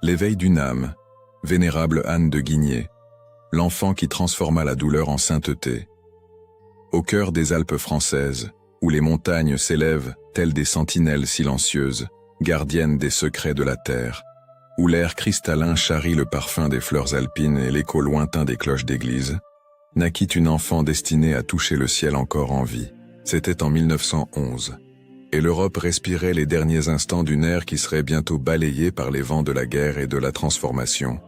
L'éveil d'une âme, vénérable Anne de Guigné, l'enfant qui transforma la douleur en sainteté. Au cœur des Alpes françaises, où les montagnes s'élèvent telles des sentinelles silencieuses, gardiennes des secrets de la terre, où l'air cristallin charrie le parfum des fleurs alpines et l'écho lointain des cloches d'église, naquit une enfant destinée à toucher le ciel encore en vie. C'était en 1911. Et l'Europe respirait les derniers instants d'une ère qui serait bientôt balayée par les vents de la guerre et de la transformation.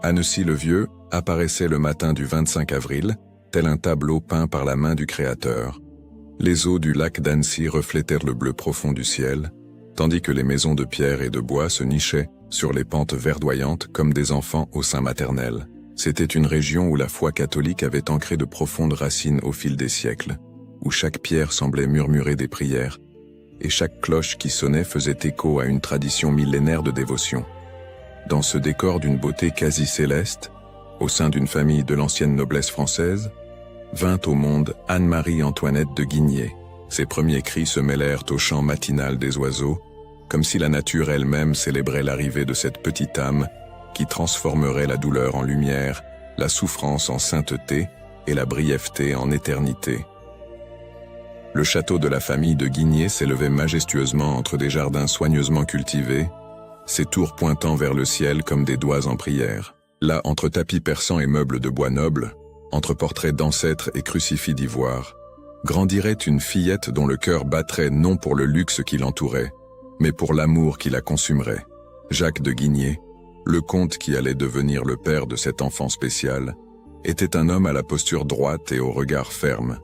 Annecy-le-Vieux apparaissait le matin du 25 avril, tel un tableau peint par la main du Créateur. Les eaux du lac d'Annecy reflétèrent le bleu profond du ciel, tandis que les maisons de pierre et de bois se nichaient sur les pentes verdoyantes comme des enfants au sein maternel. C'était une région où la foi catholique avait ancré de profondes racines au fil des siècles, où chaque pierre semblait murmurer des prières, et chaque cloche qui sonnait faisait écho à une tradition millénaire de dévotion. Dans ce décor d'une beauté quasi céleste, au sein d'une famille de l'ancienne noblesse française, vint au monde Anne-Marie-Antoinette de Guigné. Ses premiers cris se mêlèrent au chant matinal des oiseaux, comme si la nature elle-même célébrait l'arrivée de cette petite âme qui transformerait la douleur en lumière, la souffrance en sainteté et la brièveté en éternité. Le château de la famille de Guigné s'élevait majestueusement entre des jardins soigneusement cultivés, ses tours pointant vers le ciel comme des doigts en prière. Là, entre tapis persans et meubles de bois noble, entre portraits d'ancêtres et crucifix d'ivoire, grandirait une fillette dont le cœur battrait non pour le luxe qui l'entourait, mais pour l'amour qui la consumerait. Jacques de Guigné, le comte qui allait devenir le père de cet enfant spécial, était un homme à la posture droite et au regard ferme,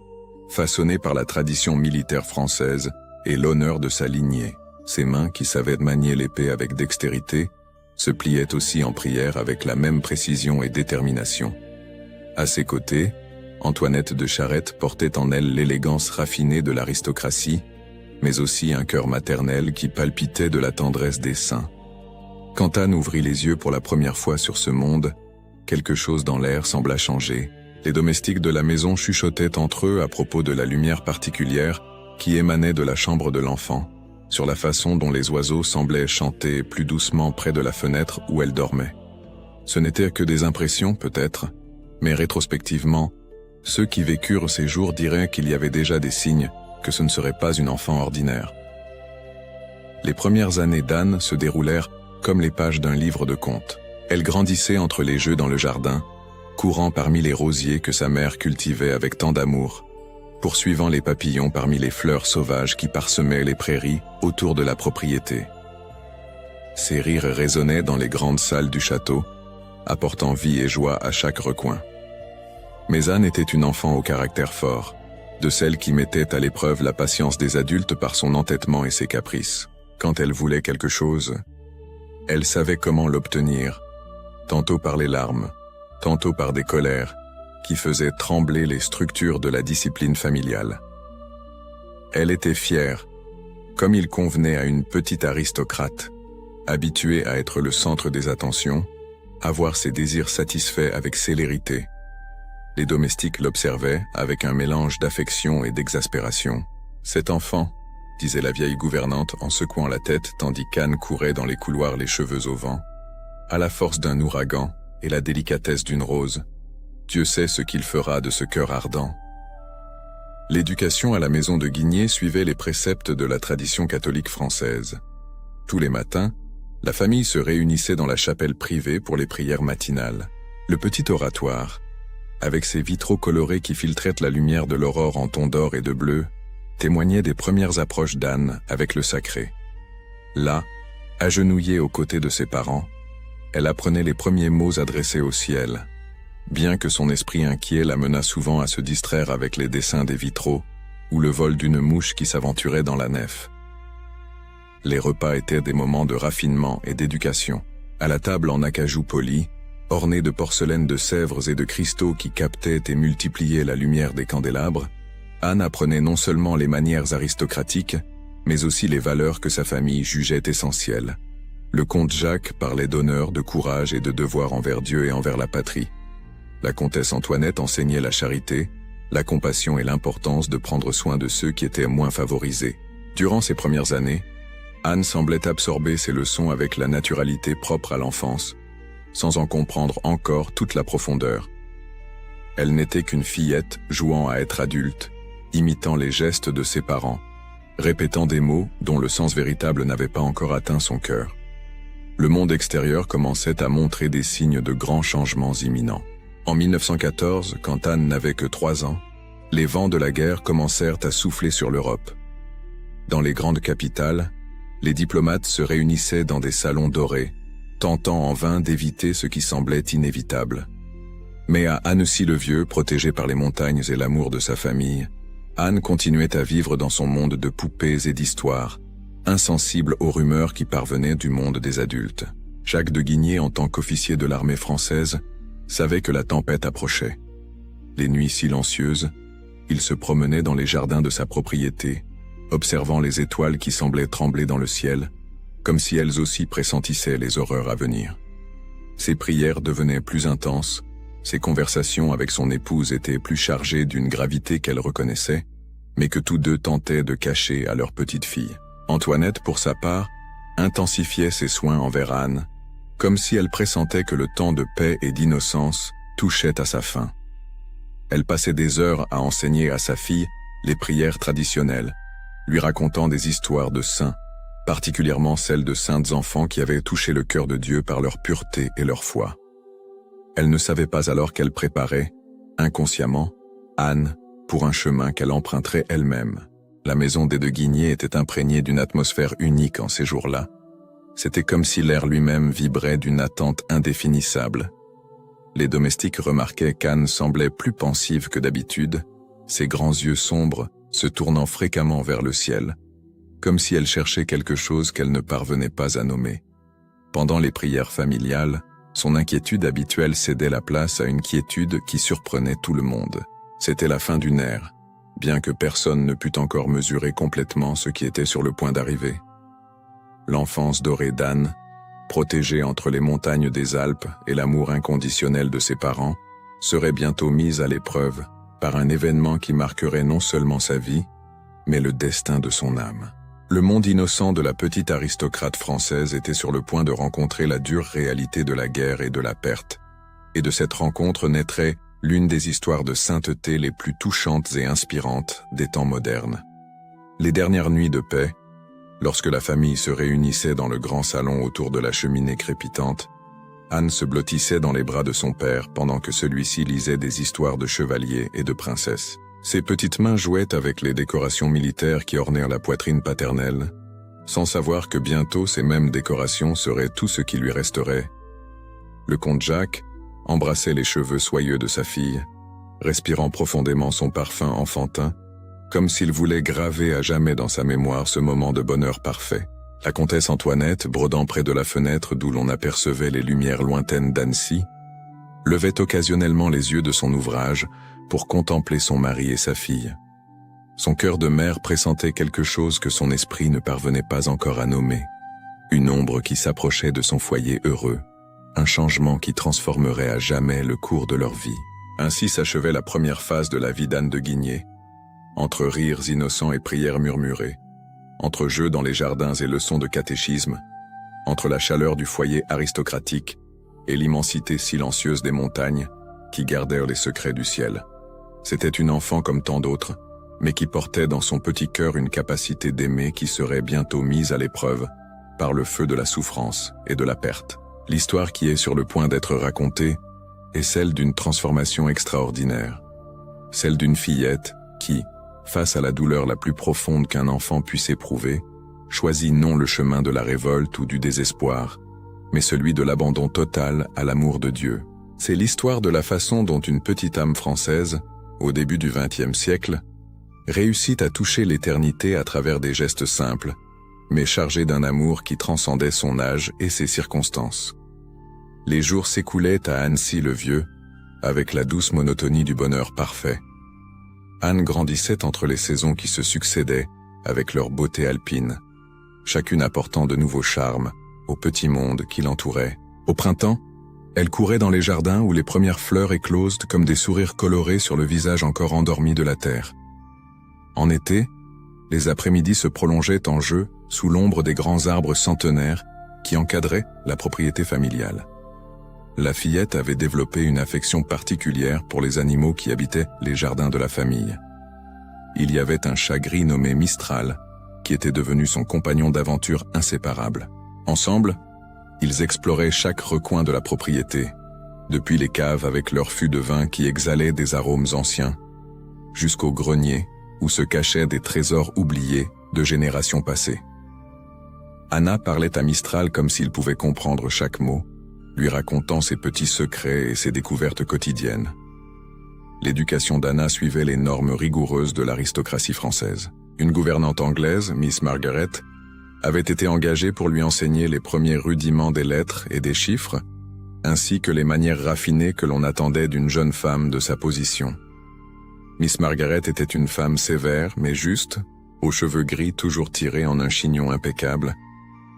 façonné par la tradition militaire française et l'honneur de sa lignée. Ses mains, qui savaient manier l'épée avec dextérité, se pliaient aussi en prière avec la même précision et détermination. À ses côtés, Antoinette de Charette portait en elle l'élégance raffinée de l'aristocratie, mais aussi un cœur maternel qui palpitait de la tendresse des saints. Quand Anne ouvrit les yeux pour la première fois sur ce monde, quelque chose dans l'air sembla changer. Les domestiques de la maison chuchotaient entre eux à propos de la lumière particulière qui émanait de la chambre de l'enfant, sur la façon dont les oiseaux semblaient chanter plus doucement près de la fenêtre où elle dormait. Ce n'étaient que des impressions peut-être, mais rétrospectivement, ceux qui vécurent ces jours diraient qu'il y avait déjà des signes que ce ne serait pas une enfant ordinaire. Les premières années d'Anne se déroulèrent comme les pages d'un livre de contes. Elle grandissait entre les jeux dans le jardin, courant parmi les rosiers que sa mère cultivait avec tant d'amour, poursuivant les papillons parmi les fleurs sauvages qui parsemaient les prairies autour de la propriété. Ses rires résonnaient dans les grandes salles du château, apportant vie et joie à chaque recoin. Mais Anne était une enfant au caractère fort, de celle qui mettait à l'épreuve la patience des adultes par son entêtement et ses caprices. Quand elle voulait quelque chose, elle savait comment l'obtenir, tantôt par les larmes, tantôt par des colères, qui faisaient trembler les structures de la discipline familiale. Elle était fière, comme il convenait à une petite aristocrate, habituée à être le centre des attentions, à voir ses désirs satisfaits avec célérité. Les domestiques l'observaient avec un mélange d'affection et d'exaspération. « Cet enfant », disait la vieille gouvernante en secouant la tête tandis qu'Anne courait dans les couloirs les cheveux au vent, « a la force d'un ouragan et la délicatesse d'une rose. Dieu sait ce qu'il fera de ce cœur ardent. » L'éducation à la maison de Guigné suivait les préceptes de la tradition catholique française. Tous les matins, la famille se réunissait dans la chapelle privée pour les prières matinales. Le petit oratoire, avec ses vitraux colorés qui filtraient la lumière de l'aurore en tons d'or et de bleu, témoignait des premières approches d'Anne avec le sacré. Là, agenouillée aux côtés de ses parents, elle apprenait les premiers mots adressés au ciel, bien que son esprit inquiet l'amena souvent à se distraire avec les dessins des vitraux ou le vol d'une mouche qui s'aventurait dans la nef. Les repas étaient des moments de raffinement et d'éducation. À la table en acajou poli, ornée de porcelaine de Sèvres et de cristaux qui captaient et multipliaient la lumière des candélabres, Anne apprenait non seulement les manières aristocratiques, mais aussi les valeurs que sa famille jugeait essentielles. Le comte Jacques parlait d'honneur, de courage et de devoir envers Dieu et envers la patrie. La comtesse Antoinette enseignait la charité, la compassion et l'importance de prendre soin de ceux qui étaient moins favorisés. Durant ces premières années, Anne semblait absorber ses leçons avec la naturalité propre à l'enfance, sans en comprendre encore toute la profondeur. Elle n'était qu'une fillette jouant à être adulte, imitant les gestes de ses parents, répétant des mots dont le sens véritable n'avait pas encore atteint son cœur. Le monde extérieur commençait à montrer des signes de grands changements imminents. En 1914, quand Anne n'avait que 3 ans, les vents de la guerre commencèrent à souffler sur l'Europe. Dans les grandes capitales, les diplomates se réunissaient dans des salons dorés, tentant en vain d'éviter ce qui semblait inévitable. Mais à Annecy-le-Vieux, protégée par les montagnes et l'amour de sa famille, Anne continuait à vivre dans son monde de poupées et d'histoires, insensible aux rumeurs qui parvenaient du monde des adultes. Jacques de Guigné, en tant qu'officier de l'armée française, savait que la tempête approchait. Les nuits silencieuses, il se promenait dans les jardins de sa propriété, observant les étoiles qui semblaient trembler dans le ciel, comme si elles aussi pressentissaient les horreurs à venir. Ses prières devenaient plus intenses, ses conversations avec son épouse étaient plus chargées d'une gravité qu'elle reconnaissait, mais que tous deux tentaient de cacher à leur petite fille. Antoinette, pour sa part, intensifiait ses soins envers Anne, comme si elle pressentait que le temps de paix et d'innocence touchait à sa fin. Elle passait des heures à enseigner à sa fille les prières traditionnelles, lui racontant des histoires de saints, particulièrement celles de saintes enfants qui avaient touché le cœur de Dieu par leur pureté et leur foi. Elle ne savait pas alors qu'elle préparait, inconsciemment, Anne pour un chemin qu'elle emprunterait elle-même. La maison des de Guigné était imprégnée d'une atmosphère unique en ces jours-là. C'était comme si l'air lui-même vibrait d'une attente indéfinissable. Les domestiques remarquaient qu'Anne semblait plus pensive que d'habitude, ses grands yeux sombres se tournant fréquemment vers le ciel, comme si elle cherchait quelque chose qu'elle ne parvenait pas à nommer. Pendant les prières familiales, son inquiétude habituelle cédait la place à une quiétude qui surprenait tout le monde. C'était la fin d'une ère, bien que personne ne pût encore mesurer complètement ce qui était sur le point d'arriver. L'enfance dorée d'Anne, protégée entre les montagnes des Alpes et l'amour inconditionnel de ses parents, serait bientôt mise à l'épreuve par un événement qui marquerait non seulement sa vie, mais le destin de son âme. Le monde innocent de la petite aristocrate française était sur le point de rencontrer la dure réalité de la guerre et de la perte, et de cette rencontre naîtrait l'une des histoires de sainteté les plus touchantes et inspirantes des temps modernes. Les dernières nuits de paix, lorsque la famille se réunissait dans le grand salon autour de la cheminée crépitante, Anne se blottissait dans les bras de son père pendant que celui-ci lisait des histoires de chevaliers et de princesses. Ses petites mains jouaient avec les décorations militaires qui ornèrent la poitrine paternelle, sans savoir que bientôt ces mêmes décorations seraient tout ce qui lui resterait. Le comte Jacques embrassait les cheveux soyeux de sa fille, respirant profondément son parfum enfantin, comme s'il voulait graver à jamais dans sa mémoire ce moment de bonheur parfait. La comtesse Antoinette, brodant près de la fenêtre d'où l'on apercevait les lumières lointaines d'Annecy, levait occasionnellement les yeux de son ouvrage pour contempler son mari et sa fille. Son cœur de mère pressentait quelque chose que son esprit ne parvenait pas encore à nommer, une ombre qui s'approchait de son foyer heureux, un changement qui transformerait à jamais le cours de leur vie. Ainsi s'achevait la première phase de la vie d'Anne de Guigné, entre rires innocents et prières murmurées, entre jeux dans les jardins et leçons de catéchisme, entre la chaleur du foyer aristocratique et l'immensité silencieuse des montagnes qui gardèrent les secrets du ciel. C'était une enfant comme tant d'autres, mais qui portait dans son petit cœur une capacité d'aimer qui serait bientôt mise à l'épreuve par le feu de la souffrance et de la perte. L'histoire qui est sur le point d'être racontée est celle d'une transformation extraordinaire, celle d'une fillette qui, face à la douleur la plus profonde qu'un enfant puisse éprouver, choisit non le chemin de la révolte ou du désespoir, mais celui de l'abandon total à l'amour de Dieu. C'est l'histoire de la façon dont une petite âme française, au début du XXe siècle, réussit à toucher l'éternité à travers des gestes simples, mais chargés d'un amour qui transcendait son âge et ses circonstances. Les jours s'écoulaient à Annecy-le-Vieux, avec la douce monotonie du bonheur parfait. Anne grandissait entre les saisons qui se succédaient, avec leur beauté alpine, chacune apportant de nouveaux charmes au petit monde qui l'entourait. Au printemps, elle courait dans les jardins où les premières fleurs éclosent comme des sourires colorés sur le visage encore endormi de la terre. En été, les après-midi se prolongeaient en jeux sous l'ombre des grands arbres centenaires qui encadraient la propriété familiale. La fillette avait développé une affection particulière pour les animaux qui habitaient les jardins de la famille. Il y avait un chat gris nommé Mistral, qui était devenu son compagnon d'aventure inséparable. Ensemble, ils exploraient chaque recoin de la propriété, depuis les caves avec leurs fûts de vin qui exhalaient des arômes anciens, jusqu'au grenier où se cachaient des trésors oubliés de générations passées. Anna parlait à Mistral comme s'il pouvait comprendre chaque mot, lui racontant ses petits secrets et ses découvertes quotidiennes. L'éducation d'Anna suivait les normes rigoureuses de l'aristocratie française. Une gouvernante anglaise, Miss Margaret, avait été engagée pour lui enseigner les premiers rudiments des lettres et des chiffres, ainsi que les manières raffinées que l'on attendait d'une jeune femme de sa position. Miss Margaret était une femme sévère mais juste, aux cheveux gris toujours tirés en un chignon impeccable,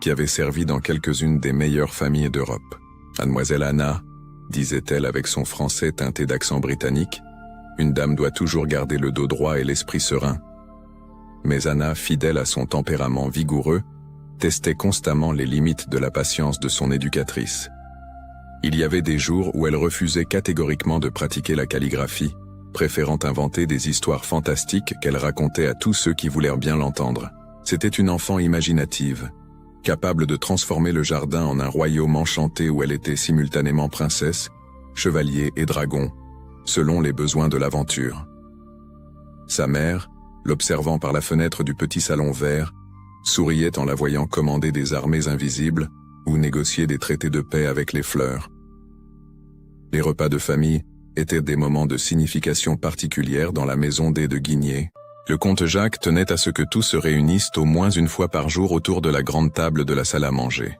qui avait servi dans quelques-unes des meilleures familles d'Europe. Mademoiselle Anna, disait-elle avec son français teinté d'accent britannique, une dame doit toujours garder le dos droit et l'esprit serein. Mais Anna, fidèle à son tempérament vigoureux, testait constamment les limites de la patience de son éducatrice. Il y avait des jours où elle refusait catégoriquement de pratiquer la calligraphie, préférant inventer des histoires fantastiques qu'elle racontait à tous ceux qui voulèrent bien l'entendre. C'était une enfant imaginative, capable de transformer le jardin en un royaume enchanté où elle était simultanément princesse, chevalier et dragon, selon les besoins de l'aventure. Sa mère, l'observant par la fenêtre du petit salon vert, souriait en la voyant commander des armées invisibles ou négocier des traités de paix avec les fleurs. Les repas de famille étaient des moments de signification particulière dans la maison des de Guigné. Le comte Jacques tenait à ce que tous se réunissent au moins une fois par jour autour de la grande table de la salle à manger.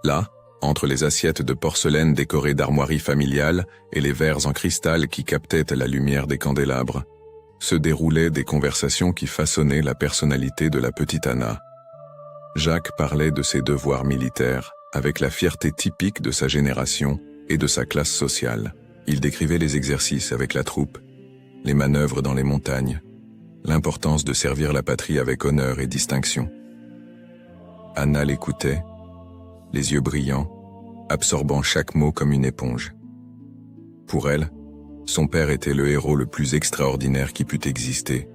Là, entre les assiettes de porcelaine décorées d'armoiries familiales et les verres en cristal qui captaient la lumière des candélabres, se déroulaient des conversations qui façonnaient la personnalité de la petite Anna. Jacques parlait de ses devoirs militaires, avec la fierté typique de sa génération et de sa classe sociale. Il décrivait les exercices avec la troupe, les manœuvres dans les montagnes, l'importance de servir la patrie avec honneur et distinction. Anna l'écoutait, les yeux brillants, absorbant chaque mot comme une éponge. Pour elle, son père était le héros le plus extraordinaire qui pût exister,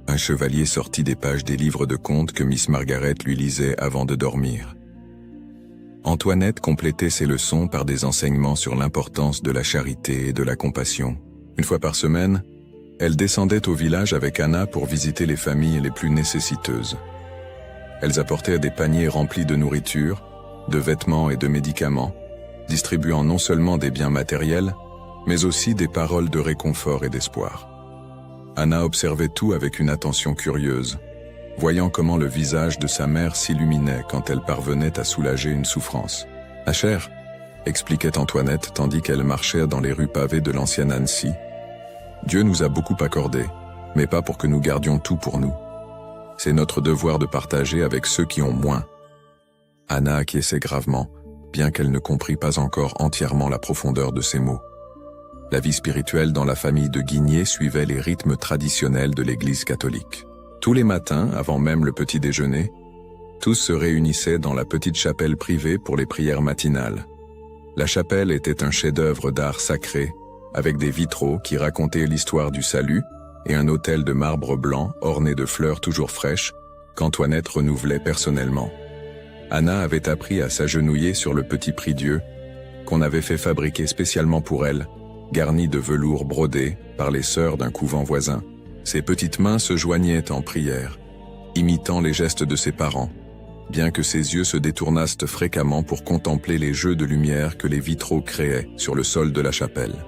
un chevalier sorti des pages des livres de contes que Miss Margaret lui lisait avant de dormir. Antoinette complétait ses leçons par des enseignements sur l'importance de la charité et de la compassion. Une fois par semaine, elle descendait au village avec Anna pour visiter les familles les plus nécessiteuses. Elles apportaient des paniers remplis de nourriture, de vêtements et de médicaments, distribuant non seulement des biens matériels, mais aussi des paroles de réconfort et d'espoir. Anna observait tout avec une attention curieuse, voyant comment le visage de sa mère s'illuminait quand elle parvenait à soulager une souffrance. « Ma chère, » expliquait Antoinette tandis qu'elle marchait dans les rues pavées de l'ancienne Annecy, « Dieu nous a beaucoup accordé, mais pas pour que nous gardions tout pour nous. C'est notre devoir de partager avec ceux qui ont moins. » Anna acquiesçait gravement, bien qu'elle ne comprît pas encore entièrement la profondeur de ces mots. La vie spirituelle dans la famille de Guigné suivait les rythmes traditionnels de l'Église catholique. Tous les matins, avant même le petit déjeuner, tous se réunissaient dans la petite chapelle privée pour les prières matinales. La chapelle était un chef-d'œuvre d'art sacré, avec des vitraux qui racontaient l'histoire du salut et un autel de marbre blanc orné de fleurs toujours fraîches qu'Antoinette renouvelait personnellement. Anna avait appris à s'agenouiller sur le petit prie-dieu qu'on avait fait fabriquer spécialement pour elle, garni de velours brodé par les sœurs d'un couvent voisin. Ses petites mains se joignaient en prière, imitant les gestes de ses parents, bien que ses yeux se détournassent fréquemment pour contempler les jeux de lumière que les vitraux créaient sur le sol de la chapelle.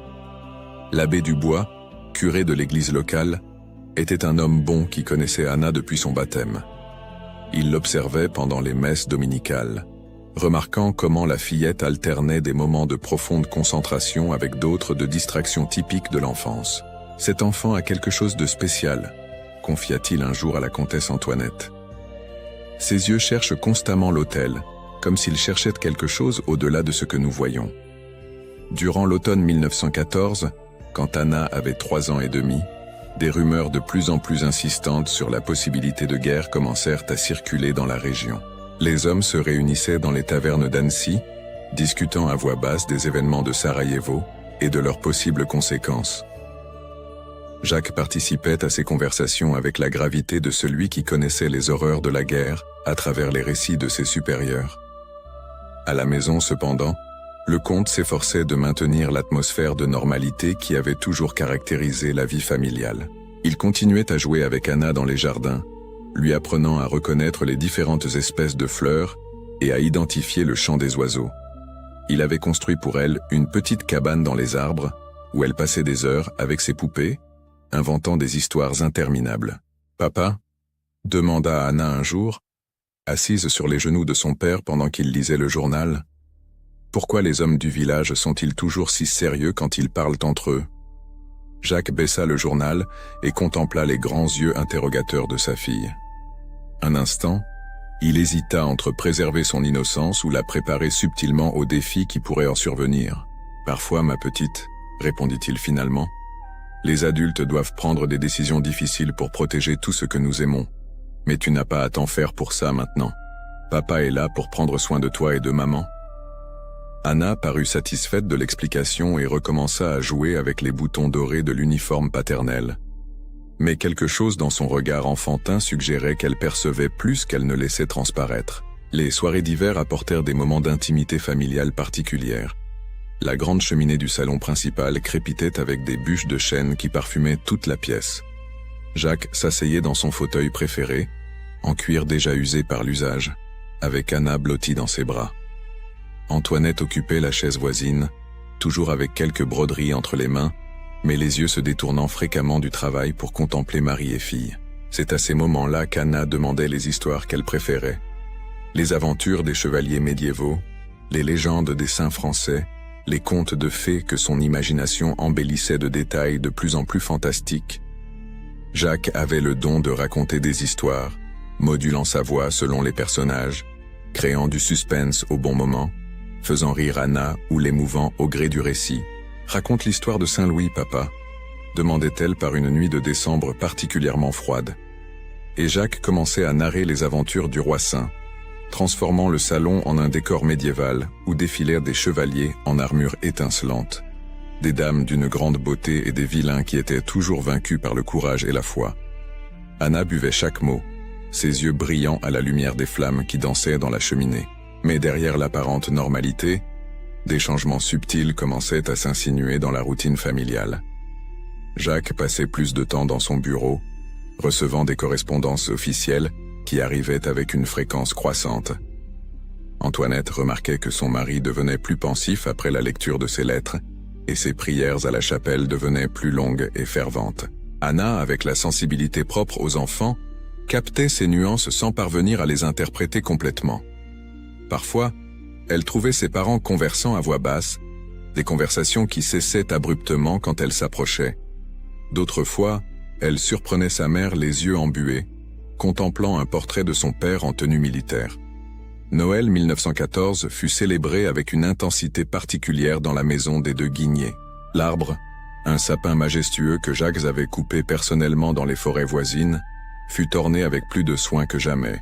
L'abbé Dubois, curé de l'église locale, était un homme bon qui connaissait Anna depuis son baptême. Il l'observait pendant les messes dominicales, remarquant comment la fillette alternait des moments de profonde concentration avec d'autres de distraction typiques de l'enfance. « Cet enfant a quelque chose de spécial », confia-t-il un jour à la comtesse Antoinette. Ses yeux cherchent constamment l'autel, comme s'ils cherchaient quelque chose au-delà de ce que nous voyons. Durant l'automne 1914, quand Anna avait 3 ans et demi, des rumeurs de plus en plus insistantes sur la possibilité de guerre commencèrent à circuler dans la région. Les hommes se réunissaient dans les tavernes d'Annecy, discutant à voix basse des événements de Sarajevo et de leurs possibles conséquences. Jacques participait à ces conversations avec la gravité de celui qui connaissait les horreurs de la guerre à travers les récits de ses supérieurs. À la maison, cependant, le comte s'efforçait de maintenir l'atmosphère de normalité qui avait toujours caractérisé la vie familiale. Il continuait à jouer avec Anna dans les jardins, lui apprenant à reconnaître les différentes espèces de fleurs et à identifier le chant des oiseaux. Il avait construit pour elle une petite cabane dans les arbres, où elle passait des heures avec ses poupées, inventant des histoires interminables. « Papa ?» demanda Anna un jour, assise sur les genoux de son père pendant qu'il lisait le journal. « Pourquoi les hommes du village sont-ils toujours si sérieux quand ils parlent entre eux ?» Jacques baissa le journal et contempla les grands yeux interrogateurs de sa fille. Un instant, il hésita entre préserver son innocence ou la préparer subtilement aux défis qui pourraient en survenir. « Parfois, ma petite, » répondit-il finalement, « les adultes doivent prendre des décisions difficiles pour protéger tout ce que nous aimons. Mais tu n'as pas à t'en faire pour ça maintenant. Papa est là pour prendre soin de toi et de maman. » Anna parut satisfaite de l'explication et recommença à jouer avec les boutons dorés de l'uniforme paternel. Mais quelque chose dans son regard enfantin suggérait qu'elle percevait plus qu'elle ne laissait transparaître. Les soirées d'hiver apportèrent des moments d'intimité familiale particulière. La grande cheminée du salon principal crépitait avec des bûches de chêne qui parfumaient toute la pièce. Jacques s'asseyait dans son fauteuil préféré, en cuir déjà usé par l'usage, avec Anna blottie dans ses bras. Antoinette occupait la chaise voisine, toujours avec quelques broderies entre les mains, mais les yeux se détournant fréquemment du travail pour contempler mari et fille. C'est à ces moments-là qu'Anna demandait les histoires qu'elle préférait. Les aventures des chevaliers médiévaux, les légendes des saints français, les contes de fées que son imagination embellissait de détails de plus en plus fantastiques. Jacques avait le don de raconter des histoires, modulant sa voix selon les personnages, créant du suspense au bon moment, faisant rire Anna ou l'émouvant au gré du récit. « Raconte l'histoire de Saint-Louis, papa » demandait-elle par une nuit de décembre particulièrement froide. Et Jacques commençait à narrer les aventures du roi saint, transformant le salon en un décor médiéval où défilèrent des chevaliers en armure étincelante, des dames d'une grande beauté et des vilains qui étaient toujours vaincus par le courage et la foi. Anna buvait chaque mot, ses yeux brillants à la lumière des flammes qui dansaient dans la cheminée. Mais derrière l'apparente normalité, des changements subtils commençaient à s'insinuer dans la routine familiale. Jacques passait plus de temps dans son bureau, recevant des correspondances officielles qui arrivaient avec une fréquence croissante. Antoinette remarquait que son mari devenait plus pensif après la lecture de ses lettres, et ses prières à la chapelle devenaient plus longues et ferventes. Anna, avec la sensibilité propre aux enfants, captait ces nuances sans parvenir à les interpréter complètement. Parfois, elle trouvait ses parents conversant à voix basse, des conversations qui cessaient abruptement quand elle s'approchait. D'autres fois, elle surprenait sa mère les yeux embués, contemplant un portrait de son père en tenue militaire. Noël 1914 fut célébré avec une intensité particulière dans la maison des de Guigné. L'arbre, un sapin majestueux que Jacques avait coupé personnellement dans les forêts voisines, fut orné avec plus de soin que jamais.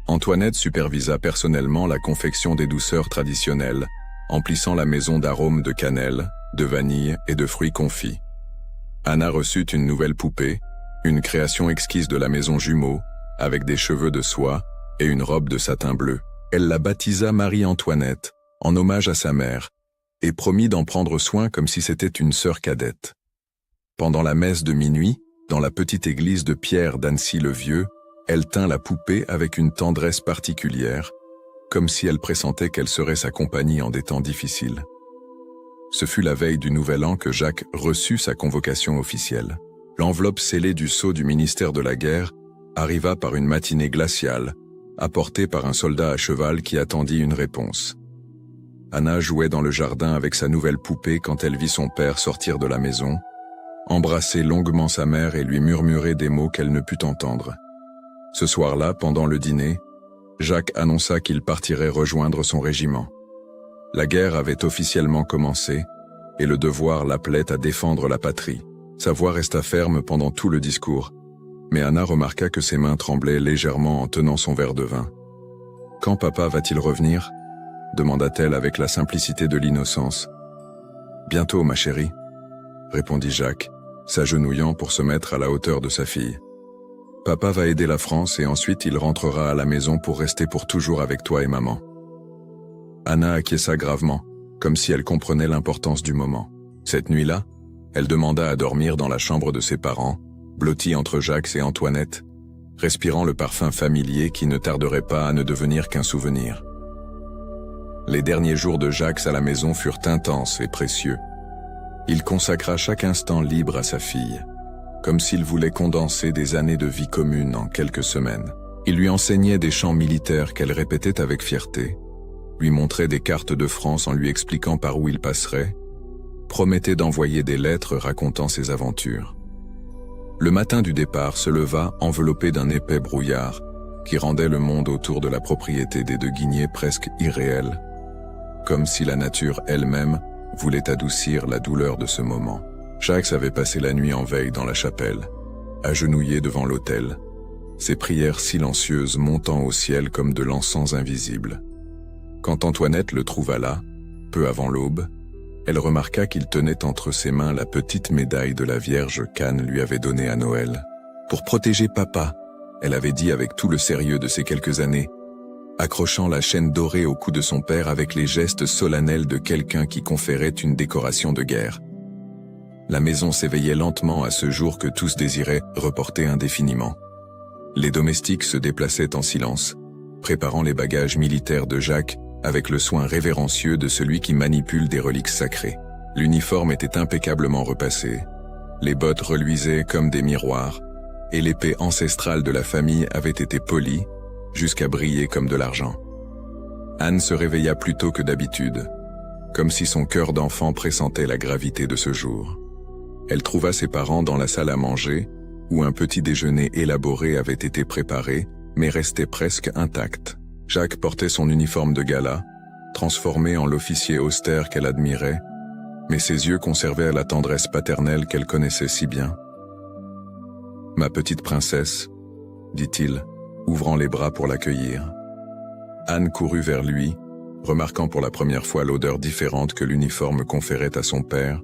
Antoinette supervisa personnellement la confection des douceurs traditionnelles, emplissant la maison d'arômes de cannelle, de vanille et de fruits confits. Anna reçut une nouvelle poupée, une création exquise de la maison jumeau, avec des cheveux de soie et une robe de satin bleu. Elle la baptisa Marie-Antoinette, en hommage à sa mère, et promit d'en prendre soin comme si c'était une sœur cadette. Pendant la messe de minuit, dans la petite église de Pierre d'Annecy-le-Vieux, elle tint la poupée avec une tendresse particulière, comme si elle pressentait qu'elle serait sa compagnie en des temps difficiles. Ce fut la veille du Nouvel An que Jacques reçut sa convocation officielle. L'enveloppe scellée du sceau du ministère de la Guerre arriva par une matinée glaciale, apportée par un soldat à cheval qui attendit une réponse. Anna jouait dans le jardin avec sa nouvelle poupée quand elle vit son père sortir de la maison, embrasser longuement sa mère et lui murmurer des mots qu'elle ne put entendre. Ce soir-là, pendant le dîner, Jacques annonça qu'il partirait rejoindre son régiment. La guerre avait officiellement commencé, et le devoir l'appelait à défendre la patrie. Sa voix resta ferme pendant tout le discours, mais Anna remarqua que ses mains tremblaient légèrement en tenant son verre de vin. « Quand papa va-t-il revenir ?» demanda-t-elle avec la simplicité de l'innocence. « Bientôt, ma chérie, » répondit Jacques, s'agenouillant pour se mettre à la hauteur de sa fille. « Papa va aider la France et ensuite il rentrera à la maison pour rester pour toujours avec toi et maman. » Anna acquiesça gravement, comme si elle comprenait l'importance du moment. Cette nuit-là, elle demanda à dormir dans la chambre de ses parents, blottie entre Jacques et Antoinette, respirant le parfum familier qui ne tarderait pas à ne devenir qu'un souvenir. Les derniers jours de Jacques à la maison furent intenses et précieux. Il consacra chaque instant libre à sa fille, comme s'il voulait condenser des années de vie commune en quelques semaines. Il lui enseignait des chants militaires qu'elle répétait avec fierté, lui montrait des cartes de France en lui expliquant par où il passerait, promettait d'envoyer des lettres racontant ses aventures. Le matin du départ se leva enveloppé d'un épais brouillard qui rendait le monde autour de la propriété des de Guigné presque irréel, comme si la nature elle-même voulait adoucir la douleur de ce moment. Jacques avait passé la nuit en veille dans la chapelle, agenouillé devant l'autel, ses prières silencieuses montant au ciel comme de l'encens invisible. Quand Antoinette le trouva là, peu avant l'aube, elle remarqua qu'il tenait entre ses mains la petite médaille de la Vierge qu'Anne lui avait donnée à Noël. « Pour protéger papa », elle avait dit avec tout le sérieux de ces quelques années, accrochant la chaîne dorée au cou de son père avec les gestes solennels de quelqu'un qui conférait une décoration de guerre. La maison s'éveillait lentement à ce jour que tous désiraient reporter indéfiniment. Les domestiques se déplaçaient en silence, préparant les bagages militaires de Jacques avec le soin révérencieux de celui qui manipule des reliques sacrées. L'uniforme était impeccablement repassé, les bottes reluisaient comme des miroirs, et l'épée ancestrale de la famille avait été polie, jusqu'à briller comme de l'argent. Anne se réveilla plus tôt que d'habitude, comme si son cœur d'enfant pressentait la gravité de ce jour. Elle trouva ses parents dans la salle à manger, où un petit déjeuner élaboré avait été préparé, mais restait presque intact. Jacques portait son uniforme de gala, transformé en l'officier austère qu'elle admirait, mais ses yeux conservaient la tendresse paternelle qu'elle connaissait si bien. « Ma petite princesse », dit-il, ouvrant les bras pour l'accueillir. Anne courut vers lui, remarquant pour la première fois l'odeur différente que l'uniforme conférait à son père,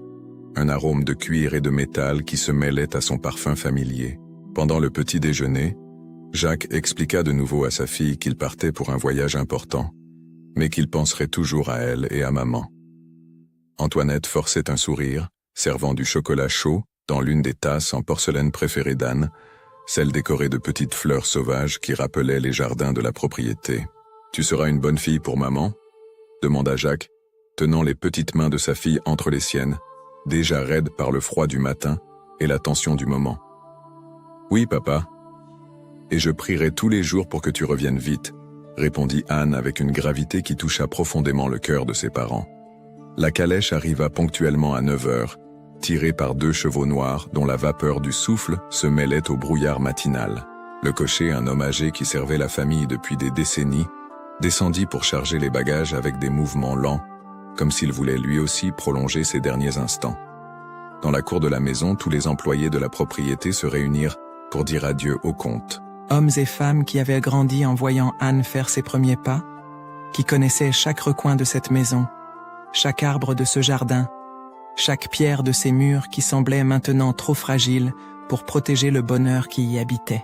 un arôme de cuir et de métal qui se mêlait à son parfum familier. Pendant le petit déjeuner, Jacques expliqua de nouveau à sa fille qu'il partait pour un voyage important, mais qu'il penserait toujours à elle et à maman. Antoinette forçait un sourire, servant du chocolat chaud dans l'une des tasses en porcelaine préférée d'Anne, celle décorée de petites fleurs sauvages qui rappelaient les jardins de la propriété. « Tu seras une bonne fille pour maman ?» demanda Jacques, tenant les petites mains de sa fille entre les siennes, déjà raides par le froid du matin et la tension du moment. « Oui, papa. Et je prierai tous les jours pour que tu reviennes vite, » répondit Anne avec une gravité qui toucha profondément le cœur de ses parents. La calèche arriva ponctuellement à 9 heures, tirée par 2 chevaux noirs dont la vapeur du souffle se mêlait au brouillard matinal. Le cocher, un homme âgé qui servait la famille depuis des décennies, descendit pour charger les bagages avec des mouvements lents, comme s'il voulait lui aussi prolonger ses derniers instants. Dans la cour de la maison, tous les employés de la propriété se réunirent pour dire adieu au comte. Hommes et femmes qui avaient grandi en voyant Anne faire ses premiers pas, qui connaissaient chaque recoin de cette maison, chaque arbre de ce jardin, chaque pierre de ces murs qui semblaient maintenant trop fragiles pour protéger le bonheur qui y habitait.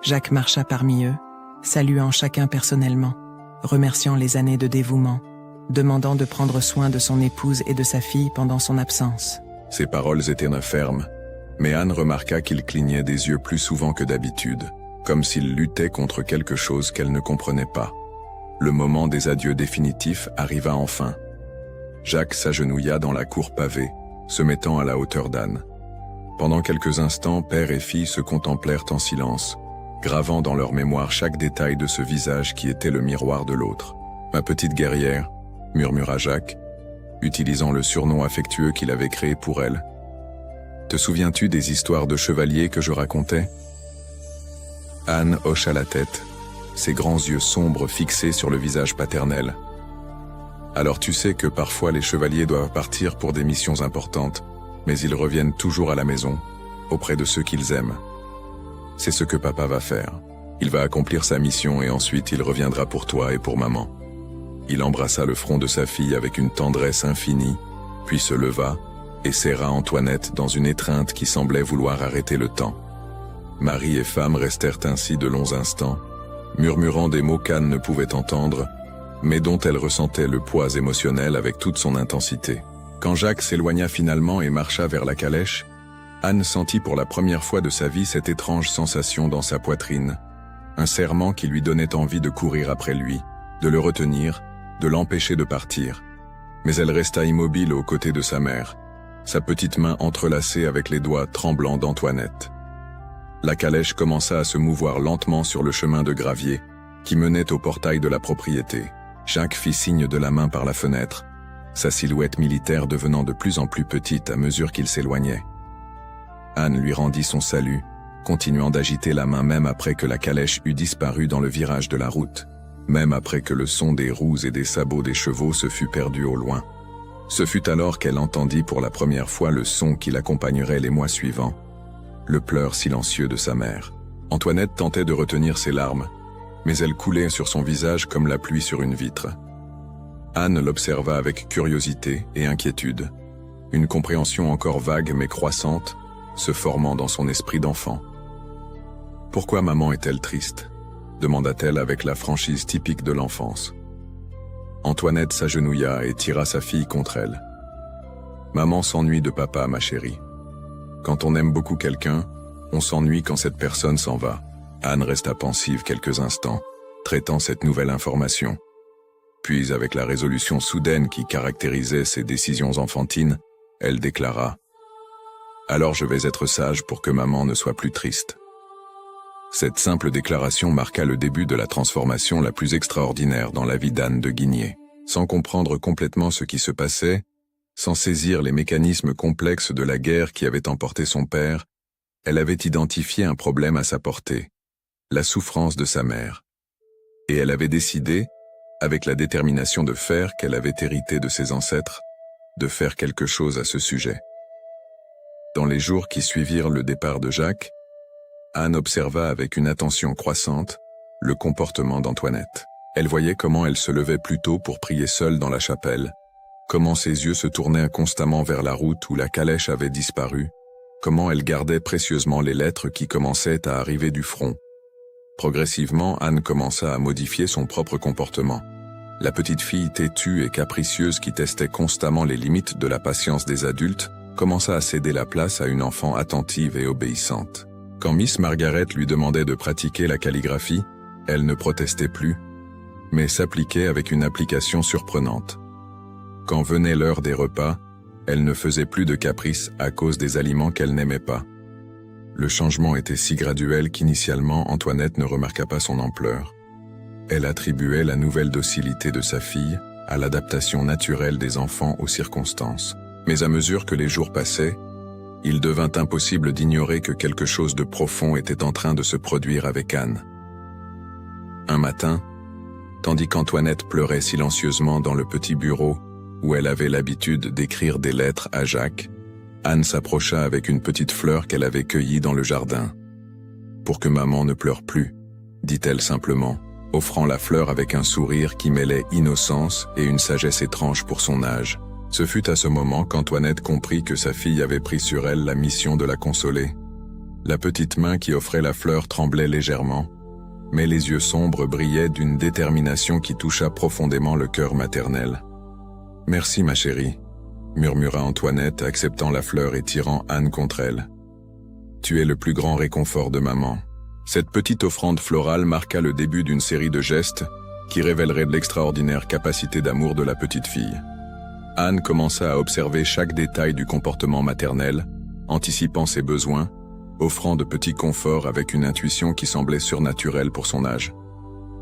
Jacques marcha parmi eux, saluant chacun personnellement, remerciant les années de dévouement, demandant de prendre soin de son épouse et de sa fille pendant son absence. Ses paroles étaient fermes, mais Anne remarqua qu'il clignait des yeux plus souvent que d'habitude, comme s'il luttait contre quelque chose qu'elle ne comprenait pas. Le moment des adieux définitifs arriva enfin. Jacques s'agenouilla dans la cour pavée, se mettant à la hauteur d'Anne. Pendant quelques instants, père et fille se contemplèrent en silence, gravant dans leur mémoire chaque détail de ce visage qui était le miroir de l'autre. « Ma petite guerrière », murmura Jacques, utilisant le surnom affectueux qu'il avait créé pour elle. « Te souviens-tu des histoires de chevaliers que je racontais ?» Anne hocha la tête, ses grands yeux sombres fixés sur le visage paternel. « Alors tu sais que parfois les chevaliers doivent partir pour des missions importantes, mais ils reviennent toujours à la maison, auprès de ceux qu'ils aiment. C'est ce que papa va faire. Il va accomplir sa mission et ensuite il reviendra pour toi et pour maman. Il embrassa le front de sa fille avec une tendresse infinie, puis se leva et serra Antoinette dans une étreinte qui semblait vouloir arrêter le temps. Mari et femme restèrent ainsi de longs instants, murmurant des mots qu'Anne ne pouvait entendre, mais dont elle ressentait le poids émotionnel avec toute son intensité. Quand Jacques s'éloigna finalement et marcha vers la calèche, Anne sentit pour la première fois de sa vie cette étrange sensation dans sa poitrine, un serrement qui lui donnait envie de courir après lui, de le retenir, de l'empêcher de partir. Mais elle resta immobile aux côtés de sa mère, sa petite main entrelacée avec les doigts tremblants d'Antoinette. La calèche commença à se mouvoir lentement sur le chemin de gravier qui menait au portail de la propriété. Jacques fit signe de la main par la fenêtre, sa silhouette militaire devenant de plus en plus petite à mesure qu'il s'éloignait. Anne lui rendit son salut, continuant d'agiter la main même après que la calèche eut disparu dans le virage de la route, même après que le son des roues et des sabots des chevaux se fut perdu au loin. Ce fut alors qu'elle entendit pour la première fois le son qui l'accompagnerait les mois suivants, le pleur silencieux de sa mère. Antoinette tentait de retenir ses larmes, mais elles coulaient sur son visage comme la pluie sur une vitre. Anne l'observa avec curiosité et inquiétude, une compréhension encore vague mais croissante, se formant dans son esprit d'enfant. « Pourquoi maman est-elle triste ?» demanda-t-elle avec la franchise typique de l'enfance. Antoinette s'agenouilla et tira sa fille contre elle. « Maman s'ennuie de papa, ma chérie. Quand on aime beaucoup quelqu'un, on s'ennuie quand cette personne s'en va. » Anne resta pensive quelques instants, traitant cette nouvelle information. Puis, avec la résolution soudaine qui caractérisait ses décisions enfantines, elle déclara « Alors je vais être sage pour que maman ne soit plus triste. » Cette simple déclaration marqua le début de la transformation la plus extraordinaire dans la vie d'Anne de Guigné. Sans comprendre complètement ce qui se passait, sans saisir les mécanismes complexes de la guerre qui avait emporté son père, elle avait identifié un problème à sa portée, la souffrance de sa mère. Et elle avait décidé, avec la détermination de fer qu'elle avait héritée de ses ancêtres, de faire quelque chose à ce sujet. Dans les jours qui suivirent le départ de Jacques, Anne observa avec une attention croissante le comportement d'Antoinette. Elle voyait comment elle se levait plus tôt pour prier seule dans la chapelle, comment ses yeux se tournaient constamment vers la route où la calèche avait disparu, comment elle gardait précieusement les lettres qui commençaient à arriver du front. Progressivement, Anne commença à modifier son propre comportement. La petite fille têtue et capricieuse qui testait constamment les limites de la patience des adultes commença à céder la place à une enfant attentive et obéissante. Quand Miss Margaret lui demandait de pratiquer la calligraphie, elle ne protestait plus, mais s'appliquait avec une application surprenante. Quand venait l'heure des repas, elle ne faisait plus de caprices à cause des aliments qu'elle n'aimait pas. Le changement était si graduel qu'initialement Antoinette ne remarqua pas son ampleur. Elle attribuait la nouvelle docilité de sa fille à l'adaptation naturelle des enfants aux circonstances. Mais à mesure que les jours passaient, il devint impossible d'ignorer que quelque chose de profond était en train de se produire avec Anne. Un matin, tandis qu'Antoinette pleurait silencieusement dans le petit bureau où elle avait l'habitude d'écrire des lettres à Jacques, Anne s'approcha avec une petite fleur qu'elle avait cueillie dans le jardin. « Pour que maman ne pleure plus », dit-elle simplement, offrant la fleur avec un sourire qui mêlait innocence et une sagesse étrange pour son âge. Ce fut à ce moment qu'Antoinette comprit que sa fille avait pris sur elle la mission de la consoler. La petite main qui offrait la fleur tremblait légèrement, mais les yeux sombres brillaient d'une détermination qui toucha profondément le cœur maternel. « Merci ma chérie », murmura Antoinette, acceptant la fleur et tirant Anne contre elle. « Tu es le plus grand réconfort de maman. » Cette petite offrande florale marqua le début d'une série de gestes qui révéleraient l'extraordinaire capacité d'amour de la petite fille. Anne commença à observer chaque détail du comportement maternel, anticipant ses besoins, offrant de petits conforts avec une intuition qui semblait surnaturelle pour son âge.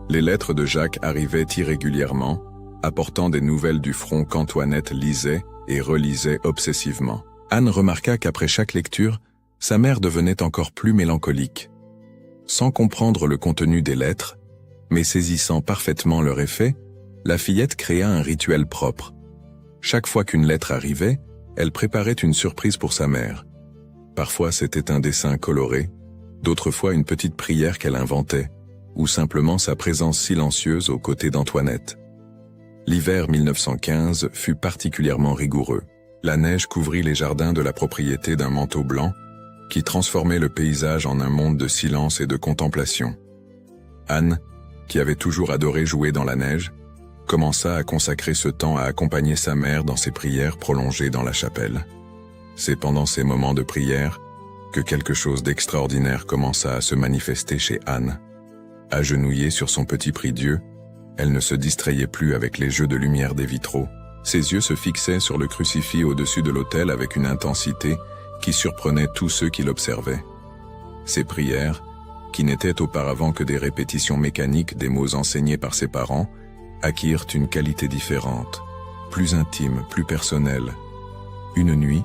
Les lettres de Jacques arrivaient irrégulièrement, apportant des nouvelles du front qu'Antoinette lisait et relisait obsessivement. Anne remarqua qu'après chaque lecture, sa mère devenait encore plus mélancolique. Sans comprendre le contenu des lettres, mais saisissant parfaitement leur effet, la fillette créa un rituel propre. Chaque fois qu'une lettre arrivait, Elle préparait une surprise pour sa mère. Parfois c'était un dessin coloré, d'autres fois une petite prière qu'elle inventait, ou simplement sa présence silencieuse aux côtés d'Antoinette. L'hiver 1915 fut particulièrement rigoureux. La neige couvrit les jardins de la propriété d'un manteau blanc, qui transformait le paysage en un monde de silence et de contemplation. Anne, qui avait toujours adoré jouer dans la neige, commença à consacrer ce temps à accompagner sa mère dans ses prières prolongées dans la chapelle. C'est pendant ces moments de prière que quelque chose d'extraordinaire commença à se manifester chez Anne. Agenouillée sur son petit prie-Dieu, elle ne se distrayait plus avec les jeux de lumière des vitraux. Ses yeux se fixaient sur le crucifix au-dessus de l'autel avec une intensité qui surprenait tous ceux qui l'observaient. Ses prières, qui n'étaient auparavant que des répétitions mécaniques des mots enseignés par ses parents, acquirent une qualité différente, plus intime, plus personnelle. Une nuit,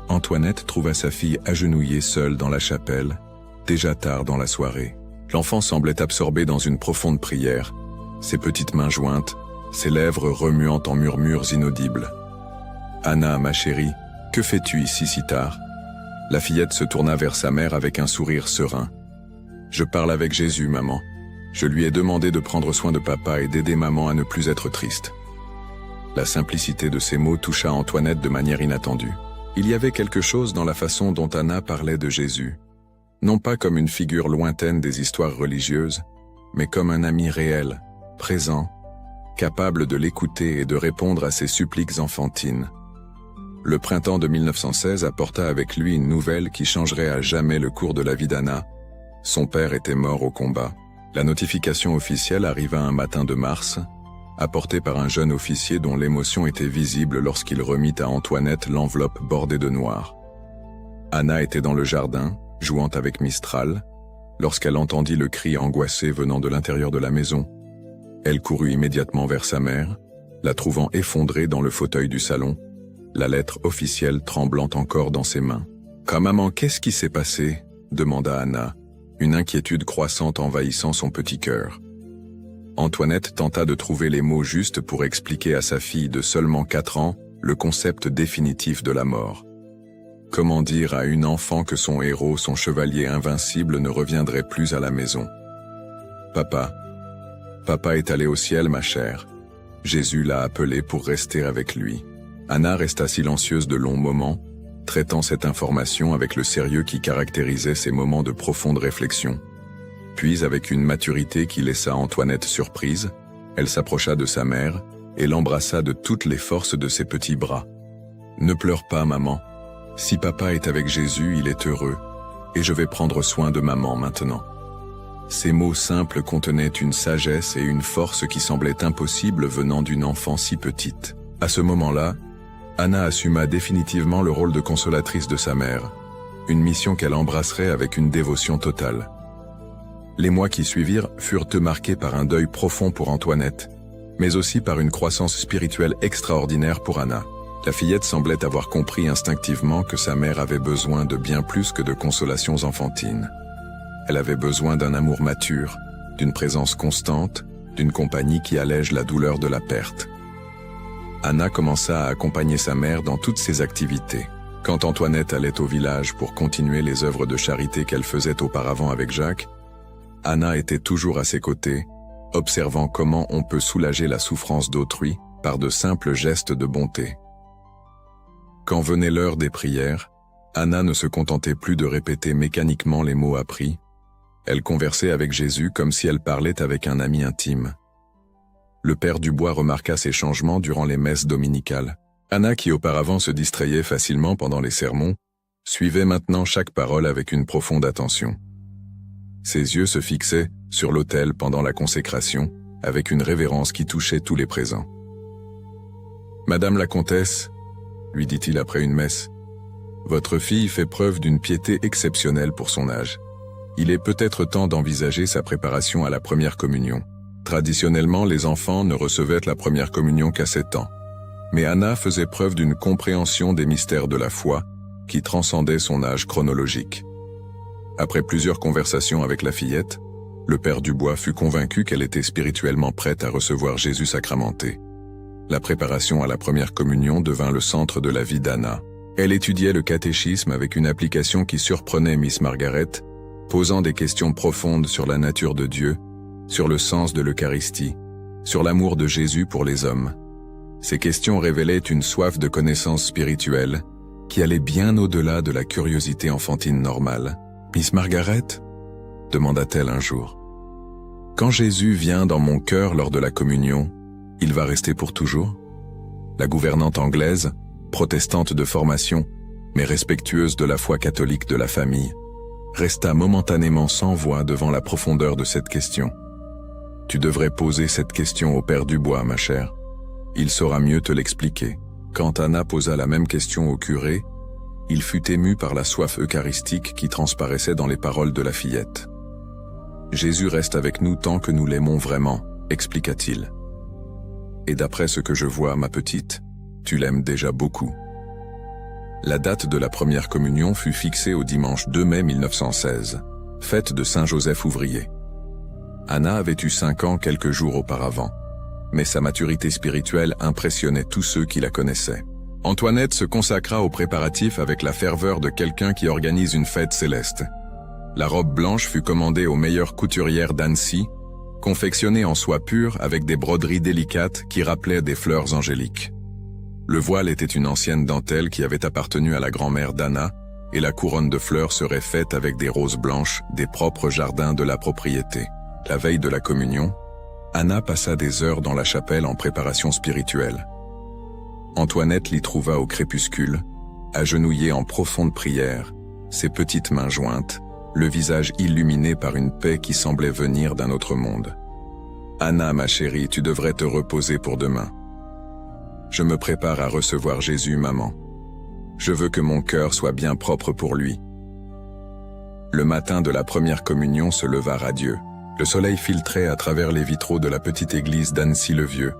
Antoinette trouva sa fille agenouillée seule dans la chapelle, déjà tard dans la soirée. L'enfant semblait absorbé dans une profonde prière, ses petites mains jointes, ses lèvres remuant en murmures inaudibles. « Anna, ma chérie, que fais-tu ici si tard ?» La fillette se tourna vers sa mère avec un sourire serein. « Je parle avec Jésus, maman. Je lui ai demandé de prendre soin de papa et d'aider maman à ne plus être triste. » La simplicité de ces mots toucha Antoinette de manière inattendue. Il y avait quelque chose dans la façon dont Anna parlait de Jésus. Non pas comme une figure lointaine des histoires religieuses, mais comme un ami réel, présent, capable de l'écouter et de répondre à ses suppliques enfantines. Le printemps de 1916 apporta avec lui une nouvelle qui changerait à jamais le cours de la vie d'Anna. Son père était mort au combat. La notification officielle arriva un matin de mars, apportée par un jeune officier dont l'émotion était visible lorsqu'il remit à Antoinette l'enveloppe bordée de noir. Anna était dans le jardin, jouant avec Mistral, lorsqu'elle entendit le cri angoissé venant de l'intérieur de la maison. Elle courut immédiatement vers sa mère, la trouvant effondrée dans le fauteuil du salon, la lettre officielle tremblant encore dans ses mains. « Maman, qu'est-ce qui s'est passé ?» demanda Anna, une inquiétude croissante envahissant son petit cœur. Antoinette tenta de trouver les mots justes pour expliquer à sa fille de seulement 4 ans le concept définitif de la mort. Comment dire à une enfant que son héros, son chevalier invincible, ne reviendrait plus à la maison? « Papa est allé au ciel, ma chère. Jésus l'a appelé pour rester avec lui. » Anna resta silencieuse de longs moments, traitant cette information avec le sérieux qui caractérisait ces moments de profonde réflexion. Puis, avec une maturité qui laissa Antoinette surprise, elle s'approcha de sa mère et l'embrassa de toutes les forces de ses petits bras. « Ne pleure pas, maman. Si papa est avec Jésus, il est heureux, et je vais prendre soin de maman maintenant. » Ces mots simples contenaient une sagesse et une force qui semblaient impossibles venant d'une enfant si petite. À ce moment-là, Anna assuma définitivement le rôle de consolatrice de sa mère, une mission qu'elle embrasserait avec une dévotion totale. Les mois qui suivirent furent marqués par un deuil profond pour Antoinette, mais aussi par une croissance spirituelle extraordinaire pour Anna. La fillette semblait avoir compris instinctivement que sa mère avait besoin de bien plus que de consolations enfantines. Elle avait besoin d'un amour mature, d'une présence constante, d'une compagnie qui allège la douleur de la perte. Anna commença à accompagner sa mère dans toutes ses activités. Quand Antoinette allait au village pour continuer les œuvres de charité qu'elle faisait auparavant avec Jacques, Anna était toujours à ses côtés, observant comment on peut soulager la souffrance d'autrui par de simples gestes de bonté. Quand venait l'heure des prières, Anna ne se contentait plus de répéter mécaniquement les mots appris. Elle conversait avec Jésus comme si elle parlait avec un ami intime. Le père Dubois remarqua ces changements durant les messes dominicales. Anna, qui auparavant se distrayait facilement pendant les sermons, suivait maintenant chaque parole avec une profonde attention. Ses yeux se fixaient sur l'autel pendant la consécration, avec une révérence qui touchait tous les présents. « Madame la comtesse, » lui dit-il après une messe, « votre fille fait preuve d'une piété exceptionnelle pour son âge. Il est peut-être temps d'envisager sa préparation à la première communion. Traditionnellement, les enfants ne recevaient la première communion qu'à 7 ans. Mais Anna faisait preuve d'une compréhension des mystères de la foi qui transcendait son âge chronologique. Après plusieurs conversations avec la fillette, le père Dubois fut convaincu qu'elle était spirituellement prête à recevoir Jésus sacramenté. La préparation à la première communion devint le centre de la vie d'Anna. Elle étudiait le catéchisme avec une application qui surprenait Miss Margaret, posant des questions profondes sur la nature de Dieu, sur le sens de l'Eucharistie, sur l'amour de Jésus pour les hommes. Ces questions révélaient une soif de connaissance spirituelle qui allait bien au-delà de la curiosité enfantine normale. « Miss Margaret ?» demanda-t-elle un jour. « Quand Jésus vient dans mon cœur lors de la communion, il va rester pour toujours ?» La gouvernante anglaise, protestante de formation, mais respectueuse de la foi catholique de la famille, resta momentanément sans voix devant la profondeur de cette question. « Tu devrais poser cette question au père Dubois, ma chère. Il saura mieux te l'expliquer. » Quand Anna posa la même question au curé, il fut ému par la soif eucharistique qui transparaissait dans les paroles de la fillette. « Jésus reste avec nous tant que nous l'aimons vraiment, expliqua-t-il. Et d'après ce que je vois, ma petite, tu l'aimes déjà beaucoup. » La date de la première communion fut fixée au dimanche 2 mai 1916, fête de Saint-Joseph ouvrier. Anna avait eu 5 ans quelques jours auparavant, mais sa maturité spirituelle impressionnait tous ceux qui la connaissaient. Antoinette se consacra aux préparatifs avec la ferveur de quelqu'un qui organise une fête céleste. La robe blanche fut commandée aux meilleures couturières d'Annecy, confectionnée en soie pure avec des broderies délicates qui rappelaient des fleurs angéliques. Le voile était une ancienne dentelle qui avait appartenu à la grand-mère d'Anna, et la couronne de fleurs serait faite avec des roses blanches des propres jardins de la propriété. La veille de la communion, Anna passa des heures dans la chapelle en préparation spirituelle. Antoinette l'y trouva au crépuscule, agenouillée en profonde prière, ses petites mains jointes, le visage illuminé par une paix qui semblait venir d'un autre monde. « Anna, ma chérie, tu devrais te reposer pour demain. Je me prépare à recevoir Jésus, maman. Je veux que mon cœur soit bien propre pour lui. » Le matin de la première communion se leva radieux. Le soleil filtrait à travers les vitraux de la petite église d'Annecy-le-Vieux,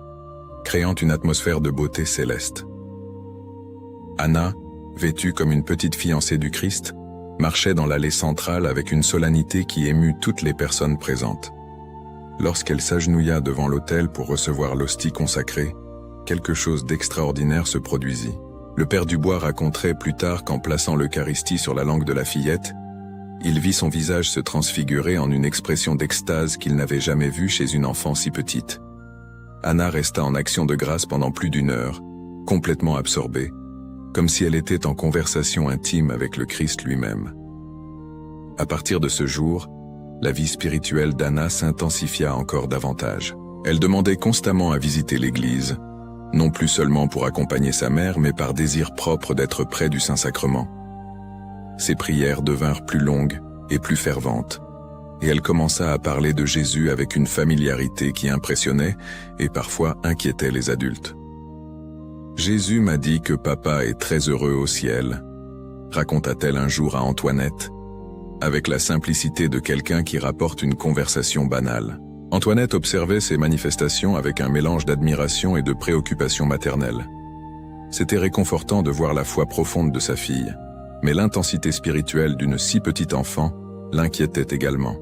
créant une atmosphère de beauté céleste. Anna, vêtue comme une petite fiancée du Christ, marchait dans l'allée centrale avec une solennité qui émut toutes les personnes présentes. Lorsqu'elle s'agenouilla devant l'autel pour recevoir l'hostie consacrée, quelque chose d'extraordinaire se produisit. Le père Dubois raconterait plus tard qu'en plaçant l'Eucharistie sur la langue de la fillette, il vit son visage se transfigurer en une expression d'extase qu'il n'avait jamais vue chez une enfant si petite. Anna resta en action de grâce pendant plus d'1 heure, complètement absorbée, comme si elle était en conversation intime avec le Christ lui-même. À partir de ce jour, la vie spirituelle d'Anna s'intensifia encore davantage. Elle demandait constamment à visiter l'église, non plus seulement pour accompagner sa mère, mais par désir propre d'être près du Saint-Sacrement. Ses prières devinrent plus longues et plus ferventes, et elle commença à parler de Jésus avec une familiarité qui impressionnait et parfois inquiétait les adultes. « Jésus m'a dit que papa est très heureux au ciel », raconta-t-elle un jour à Antoinette, avec la simplicité de quelqu'un qui rapporte une conversation banale. Antoinette observait ces manifestations avec un mélange d'admiration et de préoccupation maternelle. C'était réconfortant de voir la foi profonde de sa fille, mais l'intensité spirituelle d'une si petite enfant l'inquiétait également.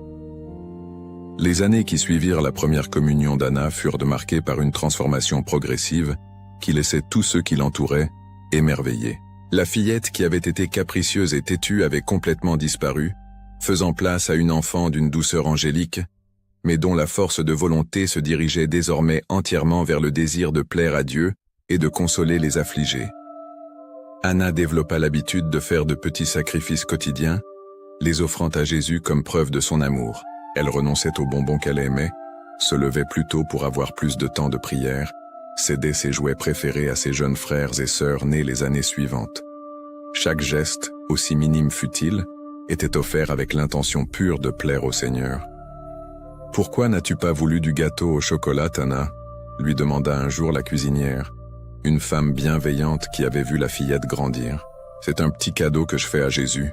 Les années qui suivirent la première communion d'Anna furent marquées par une transformation progressive qui laissait tous ceux qui l'entouraient émerveillés. La fillette qui avait été capricieuse et têtue avait complètement disparu, faisant place à une enfant d'une douceur angélique, mais dont la force de volonté se dirigeait désormais entièrement vers le désir de plaire à Dieu et de consoler les affligés. Anna développa l'habitude de faire de petits sacrifices quotidiens, les offrant à Jésus comme preuve de son amour. Elle renonçait aux bonbons qu'elle aimait, se levait plus tôt pour avoir plus de temps de prière, cédait ses jouets préférés à ses jeunes frères et sœurs nés les années suivantes. Chaque geste, aussi minime fût-il, était offert avec l'intention pure de plaire au Seigneur. « Pourquoi n'as-tu pas voulu du gâteau au chocolat, Anna ?» lui demanda un jour la cuisinière, une femme bienveillante qui avait vu la fillette grandir. « C'est un petit cadeau que je fais à Jésus »,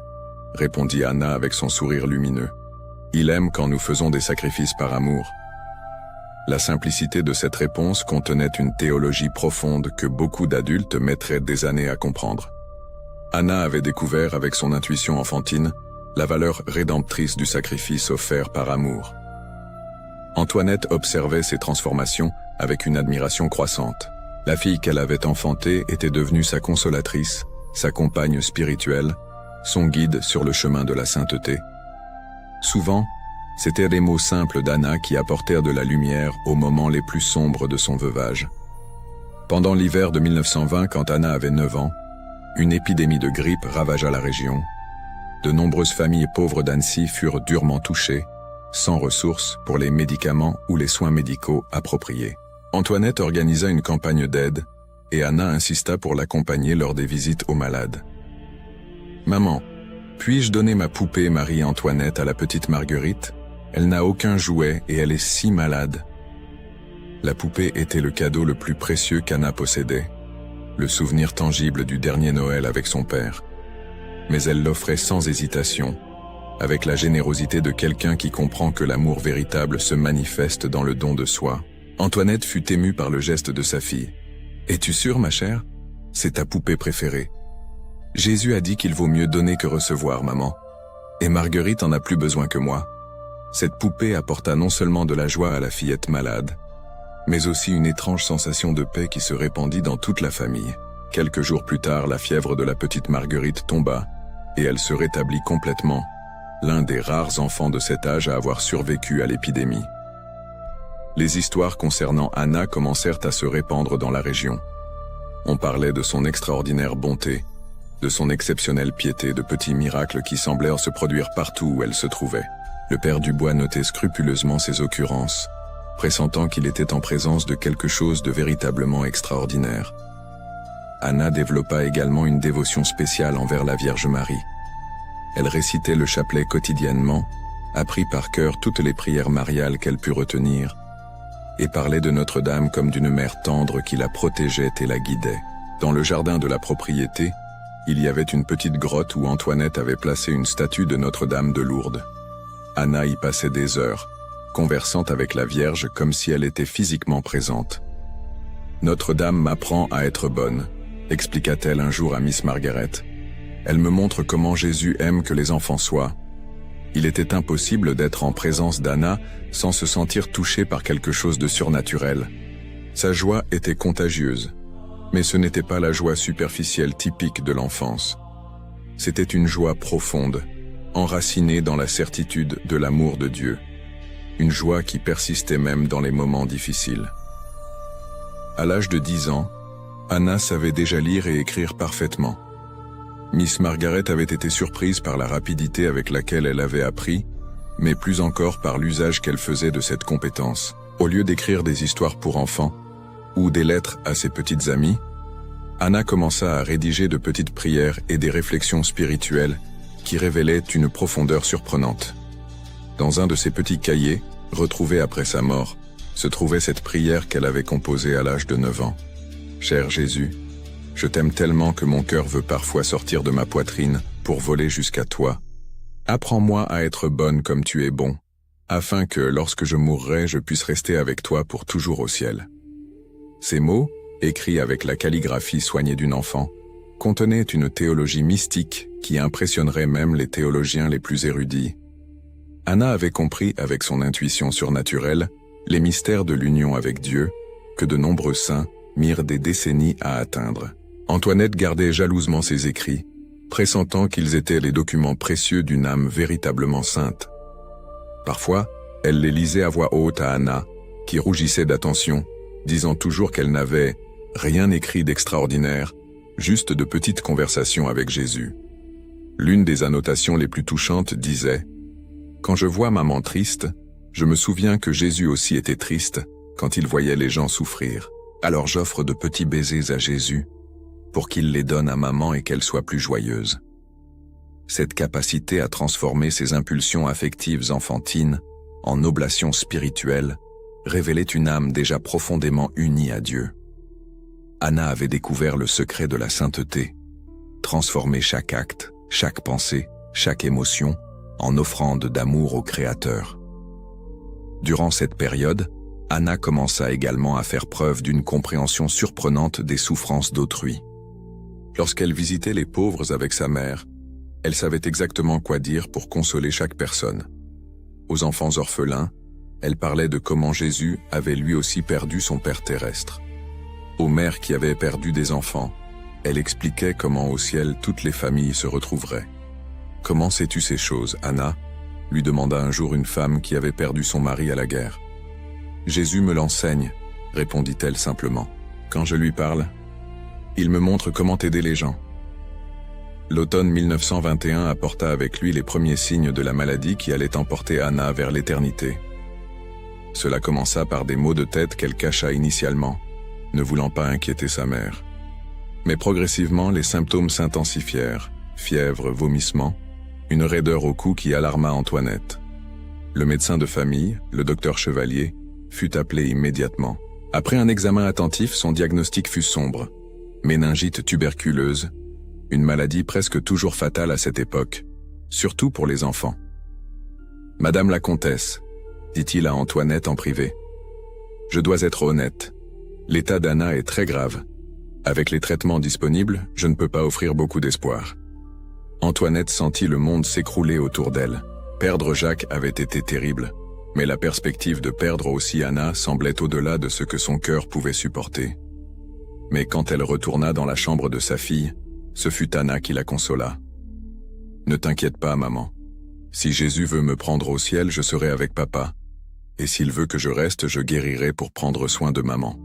répondit Anna avec son sourire lumineux. « Il aime quand nous faisons des sacrifices par amour. » La simplicité de cette réponse contenait une théologie profonde que beaucoup d'adultes mettraient des années à comprendre. Anna avait découvert avec son intuition enfantine la valeur rédemptrice du sacrifice offert par amour. Antoinette observait ces transformations avec une admiration croissante. La fille qu'elle avait enfantée était devenue sa consolatrice, sa compagne spirituelle, son guide sur le chemin de la sainteté. Souvent, c'étaient les mots simples d'Anna qui apportèrent de la lumière aux moments les plus sombres de son veuvage. Pendant l'hiver de 1920, quand Anna avait 9 ans, une épidémie de grippe ravagea la région. De nombreuses familles pauvres d'Annecy furent durement touchées, sans ressources pour les médicaments ou les soins médicaux appropriés. Antoinette organisa une campagne d'aide et Anna insista pour l'accompagner lors des visites aux malades. « Maman, puis-je donner ma poupée Marie-Antoinette à la petite Marguerite ? Elle n'a aucun jouet et elle est si malade. » La poupée était le cadeau le plus précieux qu'Anna possédait, le souvenir tangible du dernier Noël avec son père. Mais elle l'offrait sans hésitation, avec la générosité de quelqu'un qui comprend que l'amour véritable se manifeste dans le don de soi. Antoinette fut émue par le geste de sa fille. « Es-tu sûre, ma chère ? C'est ta poupée préférée. Jésus a dit qu'il vaut mieux donner que recevoir, maman. Et Marguerite en a plus besoin que moi. » Cette poupée apporta non seulement de la joie à la fillette malade, mais aussi une étrange sensation de paix qui se répandit dans toute la famille. Quelques jours plus tard, la fièvre de la petite Marguerite tomba, et elle se rétablit complètement, l'un des rares enfants de cet âge à avoir survécu à l'épidémie. Les histoires concernant Anna commencèrent à se répandre dans la région. On parlait de son extraordinaire bonté, de son exceptionnelle piété, de petits miracles qui semblèrent se produire partout où elle se trouvait. Le père Dubois notait scrupuleusement ces occurrences, pressentant qu'il était en présence de quelque chose de véritablement extraordinaire. Anna développa également une dévotion spéciale envers la Vierge Marie. Elle récitait le chapelet quotidiennement, apprit par cœur toutes les prières mariales qu'elle put retenir, et parlait de Notre-Dame comme d'une mère tendre qui la protégeait et la guidait. Dans le jardin de la propriété, il y avait une petite grotte où Antoinette avait placé une statue de Notre-Dame de Lourdes. Anna y passait des heures, conversant avec la Vierge comme si elle était physiquement présente. « Notre-Dame m'apprend à être bonne », expliqua-t-elle un jour à Miss Margaret. « Elle me montre comment Jésus aime que les enfants soient. » Il était impossible d'être en présence d'Anna sans se sentir touché par quelque chose de surnaturel. Sa joie était contagieuse, mais ce n'était pas la joie superficielle typique de l'enfance. C'était une joie profonde, enracinée dans la certitude de l'amour de Dieu. Une joie qui persistait même dans les moments difficiles. À l'âge de 10 ans, Anna savait déjà lire et écrire parfaitement. Miss Margaret avait été surprise par la rapidité avec laquelle elle avait appris, mais plus encore par l'usage qu'elle faisait de cette compétence. Au lieu d'écrire des histoires pour enfants, ou des lettres à ses petites amies, Anna commença à rédiger de petites prières et des réflexions spirituelles qui révélaient une profondeur surprenante. Dans un de ses petits cahiers, retrouvé après sa mort, se trouvait cette prière qu'elle avait composée à l'âge de 9 ans. « Cher Jésus, je t'aime tellement que mon cœur veut parfois sortir de ma poitrine pour voler jusqu'à toi. Apprends-moi à être bonne comme tu es bon, afin que, lorsque je mourrai, je puisse rester avec toi pour toujours au ciel. » Ces mots, écrits avec la calligraphie soignée d'une enfant, contenaient une théologie mystique qui impressionnerait même les théologiens les plus érudits. Anna avait compris avec son intuition surnaturelle les mystères de l'union avec Dieu que de nombreux saints mirent des décennies à atteindre. Antoinette gardait jalousement ses écrits, pressentant qu'ils étaient les documents précieux d'une âme véritablement sainte. Parfois, elle les lisait à voix haute à Anna, qui rougissait d'attention, disant toujours qu'elle n'avait rien écrit d'extraordinaire, juste de petites conversations avec Jésus. L'une des annotations les plus touchantes disait « Quand je vois maman triste, je me souviens que Jésus aussi était triste quand il voyait les gens souffrir. Alors j'offre de petits baisers à Jésus pour qu'il les donne à maman et qu'elle soit plus joyeuse. » Cette capacité à transformer ses impulsions affectives enfantines en oblations spirituelles révélait une âme déjà profondément unie à Dieu. Anna avait découvert le secret de la sainteté, transformer chaque acte, chaque pensée, chaque émotion en offrande d'amour au Créateur. Durant cette période, Anna commença également à faire preuve d'une compréhension surprenante des souffrances d'autrui. Lorsqu'elle visitait les pauvres avec sa mère, elle savait exactement quoi dire pour consoler chaque personne. Aux enfants orphelins, elle parlait de comment Jésus avait lui aussi perdu son père terrestre. Aux mères qui avaient perdu des enfants, elle expliquait comment au ciel toutes les familles se retrouveraient. « Comment sais-tu ces choses, Anna ?» lui demanda un jour une femme qui avait perdu son mari à la guerre. « Jésus me l'enseigne, » répondit-elle simplement. « Quand je lui parle, il me montre comment aider les gens. » L'automne 1921 apporta avec lui les premiers signes de la maladie qui allait emporter Anna vers l'éternité. Cela commença par des maux de tête qu'elle cacha initialement, ne voulant pas inquiéter sa mère. Mais progressivement, les symptômes s'intensifièrent, fièvre, vomissements, une raideur au cou qui alarma Antoinette. Le médecin de famille, le docteur Chevalier, fut appelé immédiatement. Après un examen attentif, son diagnostic fut sombre. Méningite tuberculeuse, une maladie presque toujours fatale à cette époque, surtout pour les enfants. « Madame la comtesse », dit-il à Antoinette en privé, « je dois être honnête. L'état d'Anna est très grave. Avec les traitements disponibles, je ne peux pas offrir beaucoup d'espoir. » Antoinette sentit le monde s'écrouler autour d'elle. Perdre Jacques avait été terrible, mais la perspective de perdre aussi Anna semblait au-delà de ce que son cœur pouvait supporter. Mais quand elle retourna dans la chambre de sa fille, ce fut Anna qui la consola. « Ne t'inquiète pas, maman. Si Jésus veut me prendre au ciel, je serai avec papa. Et s'il veut que je reste, je guérirai pour prendre soin de maman. »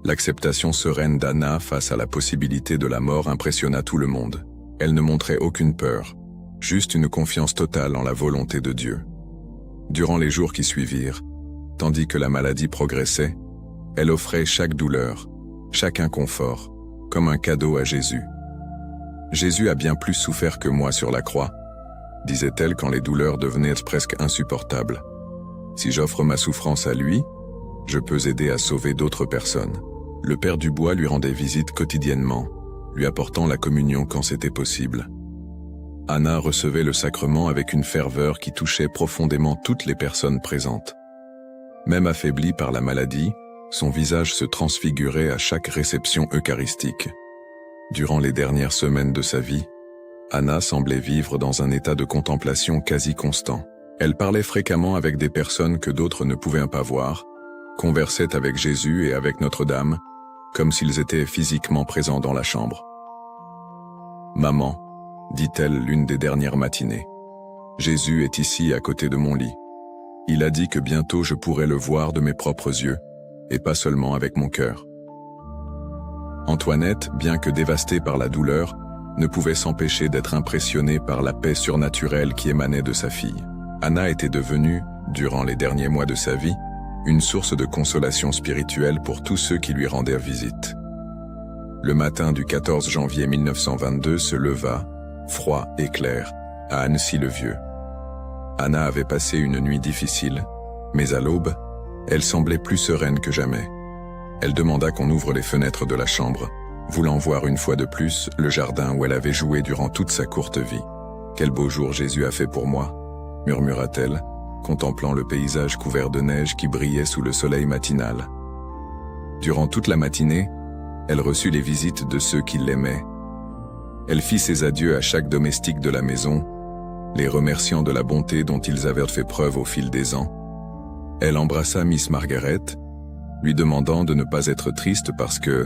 L'acceptation sereine d'Anna face à la possibilité de la mort impressionna tout le monde. Elle ne montrait aucune peur, juste une confiance totale en la volonté de Dieu. Durant les jours qui suivirent, tandis que la maladie progressait, elle offrait chaque douleur, chaque inconfort, comme un cadeau à Jésus. « Jésus a bien plus souffert que moi sur la croix, » disait-elle quand les douleurs devenaient presque insupportables. « Si j'offre ma souffrance à lui, je peux aider à sauver d'autres personnes. » Le père Dubois lui rendait visite quotidiennement, lui apportant la communion quand c'était possible. Anna recevait le sacrement avec une ferveur qui touchait profondément toutes les personnes présentes. Même affaiblie par la maladie, son visage se transfigurait à chaque réception eucharistique. Durant les dernières semaines de sa vie, Anna semblait vivre dans un état de contemplation quasi constant. Elle parlait fréquemment avec des personnes que d'autres ne pouvaient pas voir, conversait avec Jésus et avec Notre-Dame, comme s'ils étaient physiquement présents dans la chambre. « Maman, » dit-elle l'une des dernières matinées, « Jésus est ici à côté de mon lit. Il a dit que bientôt je pourrais le voir de mes propres yeux, et pas seulement avec mon cœur. » Antoinette, bien que dévastée par la douleur, ne pouvait s'empêcher d'être impressionnée par la paix surnaturelle qui émanait de sa fille. Anna était devenue, durant les derniers mois de sa vie, une source de consolation spirituelle pour tous ceux qui lui rendaient visite. Le matin du 14 janvier 1922 se leva, froid et clair, à Annecy-le-Vieux. Anna avait passé une nuit difficile, mais à l'aube, elle semblait plus sereine que jamais. Elle demanda qu'on ouvre les fenêtres de la chambre, voulant voir une fois de plus le jardin où elle avait joué durant toute sa courte vie. « Quel beau jour Jésus a fait pour moi !» murmura-t-elle, contemplant le paysage couvert de neige qui brillait sous le soleil matinal. Durant toute la matinée, elle reçut les visites de ceux qui l'aimaient. Elle fit ses adieux à chaque domestique de la maison, les remerciant de la bonté dont ils avaient fait preuve au fil des ans. Elle embrassa Miss Margaret, lui demandant de ne pas être triste parce que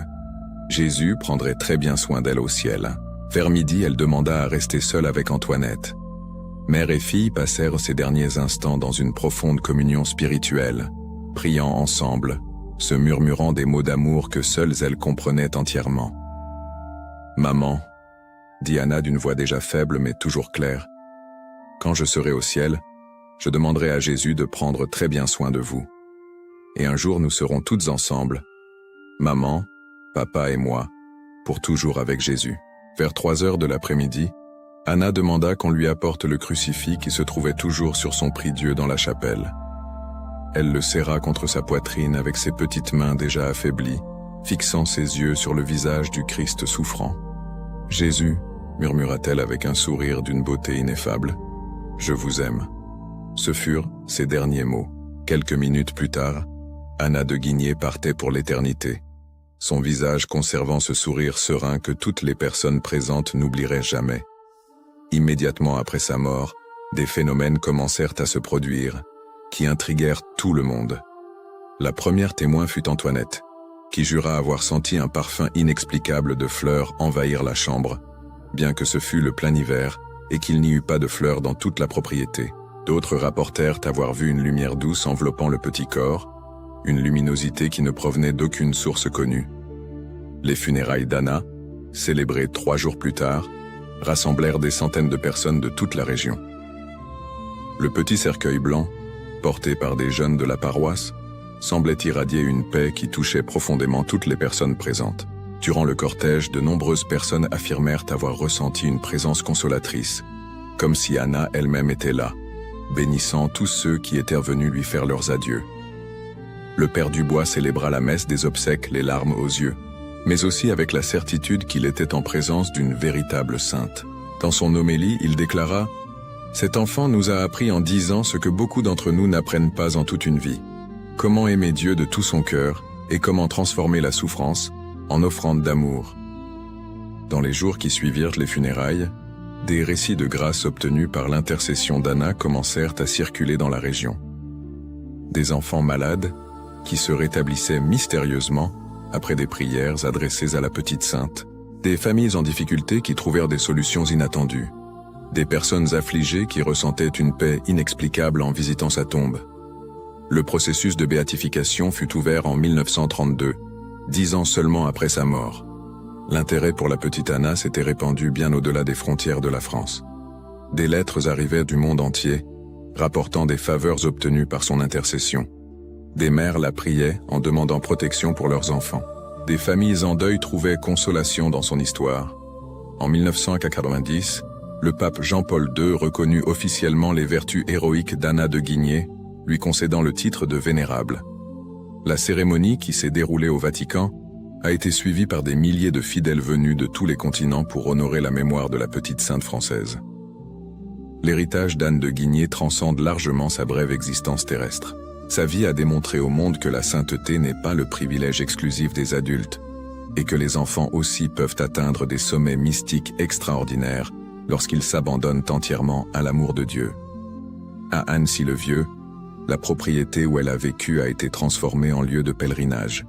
Jésus prendrait très bien soin d'elle au ciel. Vers midi, elle demanda à rester seule avec Antoinette. Mère et fille passèrent ces derniers instants dans une profonde communion spirituelle, priant ensemble, se murmurant des mots d'amour que seules elles comprenaient entièrement. « Maman, » dit Anna d'une voix déjà faible mais toujours claire, « quand je serai au ciel, je demanderai à Jésus de prendre très bien soin de vous. Et un jour nous serons toutes ensemble, maman, papa et moi, pour toujours avec Jésus. » Vers 3 heures de l'après-midi, Anna demanda qu'on lui apporte le crucifix qui se trouvait toujours sur son prie-dieu dans la chapelle. Elle le serra contre sa poitrine avec ses petites mains déjà affaiblies, fixant ses yeux sur le visage du Christ souffrant. « Jésus, » murmura-t-elle avec un sourire d'une beauté ineffable, « je vous aime. » Ce furent ses derniers mots. Quelques minutes plus tard, Anna de Guigné partait pour l'éternité, son visage conservant ce sourire serein que toutes les personnes présentes n'oublieraient jamais. Immédiatement après sa mort, des phénomènes commencèrent à se produire, qui intriguèrent tout le monde. La première témoin fut Antoinette, qui jura avoir senti un parfum inexplicable de fleurs envahir la chambre, bien que ce fût le plein hiver et qu'il n'y eut pas de fleurs dans toute la propriété. D'autres rapportèrent avoir vu une lumière douce enveloppant le petit corps, une luminosité qui ne provenait d'aucune source connue. Les funérailles d'Anna, célébrées 3 jours plus tard, rassemblèrent des centaines de personnes de toute la région. Le petit cercueil blanc, porté par des jeunes de la paroisse, semblait irradier une paix qui touchait profondément toutes les personnes présentes. Durant le cortège, de nombreuses personnes affirmèrent avoir ressenti une présence consolatrice, comme si Anna elle-même était là, bénissant tous ceux qui étaient venus lui faire leurs adieux. Le père Dubois célébra la messe des obsèques les larmes aux yeux, mais aussi avec la certitude qu'il était en présence d'une véritable sainte. Dans son homélie, il déclara « Cet enfant nous a appris en 10 ans ce que beaucoup d'entre nous n'apprennent pas en toute une vie. Comment aimer Dieu de tout son cœur et comment transformer la souffrance en offrande d'amour. » Dans les jours qui suivirent les funérailles, des récits de grâce obtenus par l'intercession d'Anna commencèrent à circuler dans la région. Des enfants malades qui se rétablissaient mystérieusement après des prières adressées à la petite sainte, des familles en difficulté qui trouvèrent des solutions inattendues, des personnes affligées qui ressentaient une paix inexplicable en visitant sa tombe. Le processus de béatification fut ouvert en 1932, 10 ans seulement après sa mort. L'intérêt pour la petite Anna s'était répandu bien au-delà des frontières de la France. Des lettres arrivaient du monde entier, rapportant des faveurs obtenues par son intercession. Des mères la priaient en demandant protection pour leurs enfants. Des familles en deuil trouvaient consolation dans son histoire. En 1990, le pape Jean-Paul II reconnut officiellement les vertus héroïques d'Anna de Guigné, lui concédant le titre de vénérable. La cérémonie, qui s'est déroulée au Vatican, a été suivie par des milliers de fidèles venus de tous les continents pour honorer la mémoire de la petite sainte française. L'héritage d'Anne de Guigné transcende largement sa brève existence terrestre. Sa vie a démontré au monde que la sainteté n'est pas le privilège exclusif des adultes, et que les enfants aussi peuvent atteindre des sommets mystiques extraordinaires lorsqu'ils s'abandonnent entièrement à l'amour de Dieu. À Annecy-le-Vieux, la propriété où elle a vécu a été transformée en lieu de pèlerinage.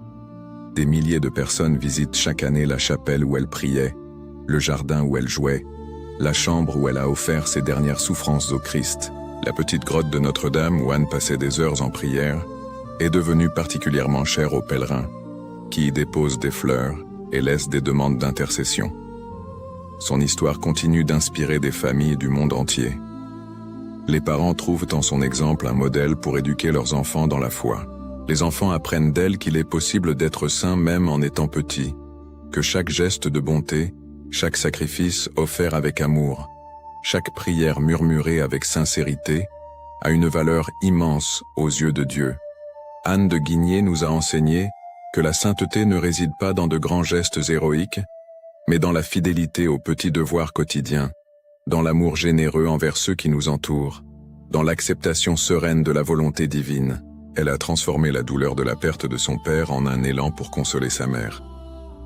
Des milliers de personnes visitent chaque année la chapelle où elle priait, le jardin où elle jouait, la chambre où elle a offert ses dernières souffrances au Christ. La petite grotte de Notre-Dame où Anne passait des heures en prière est devenue particulièrement chère aux pèlerins, qui y déposent des fleurs et laissent des demandes d'intercession. Son histoire continue d'inspirer des familles du monde entier. Les parents trouvent en son exemple un modèle pour éduquer leurs enfants dans la foi. Les enfants apprennent d'elle qu'il est possible d'être saint même en étant petit, que chaque geste de bonté, chaque sacrifice offert avec amour, chaque prière murmurée avec sincérité a une valeur immense aux yeux de Dieu. Anne de Guigné nous a enseigné que la sainteté ne réside pas dans de grands gestes héroïques, mais dans la fidélité aux petits devoirs quotidiens, dans l'amour généreux envers ceux qui nous entourent, dans l'acceptation sereine de la volonté divine. Elle a transformé la douleur de la perte de son père en un élan pour consoler sa mère.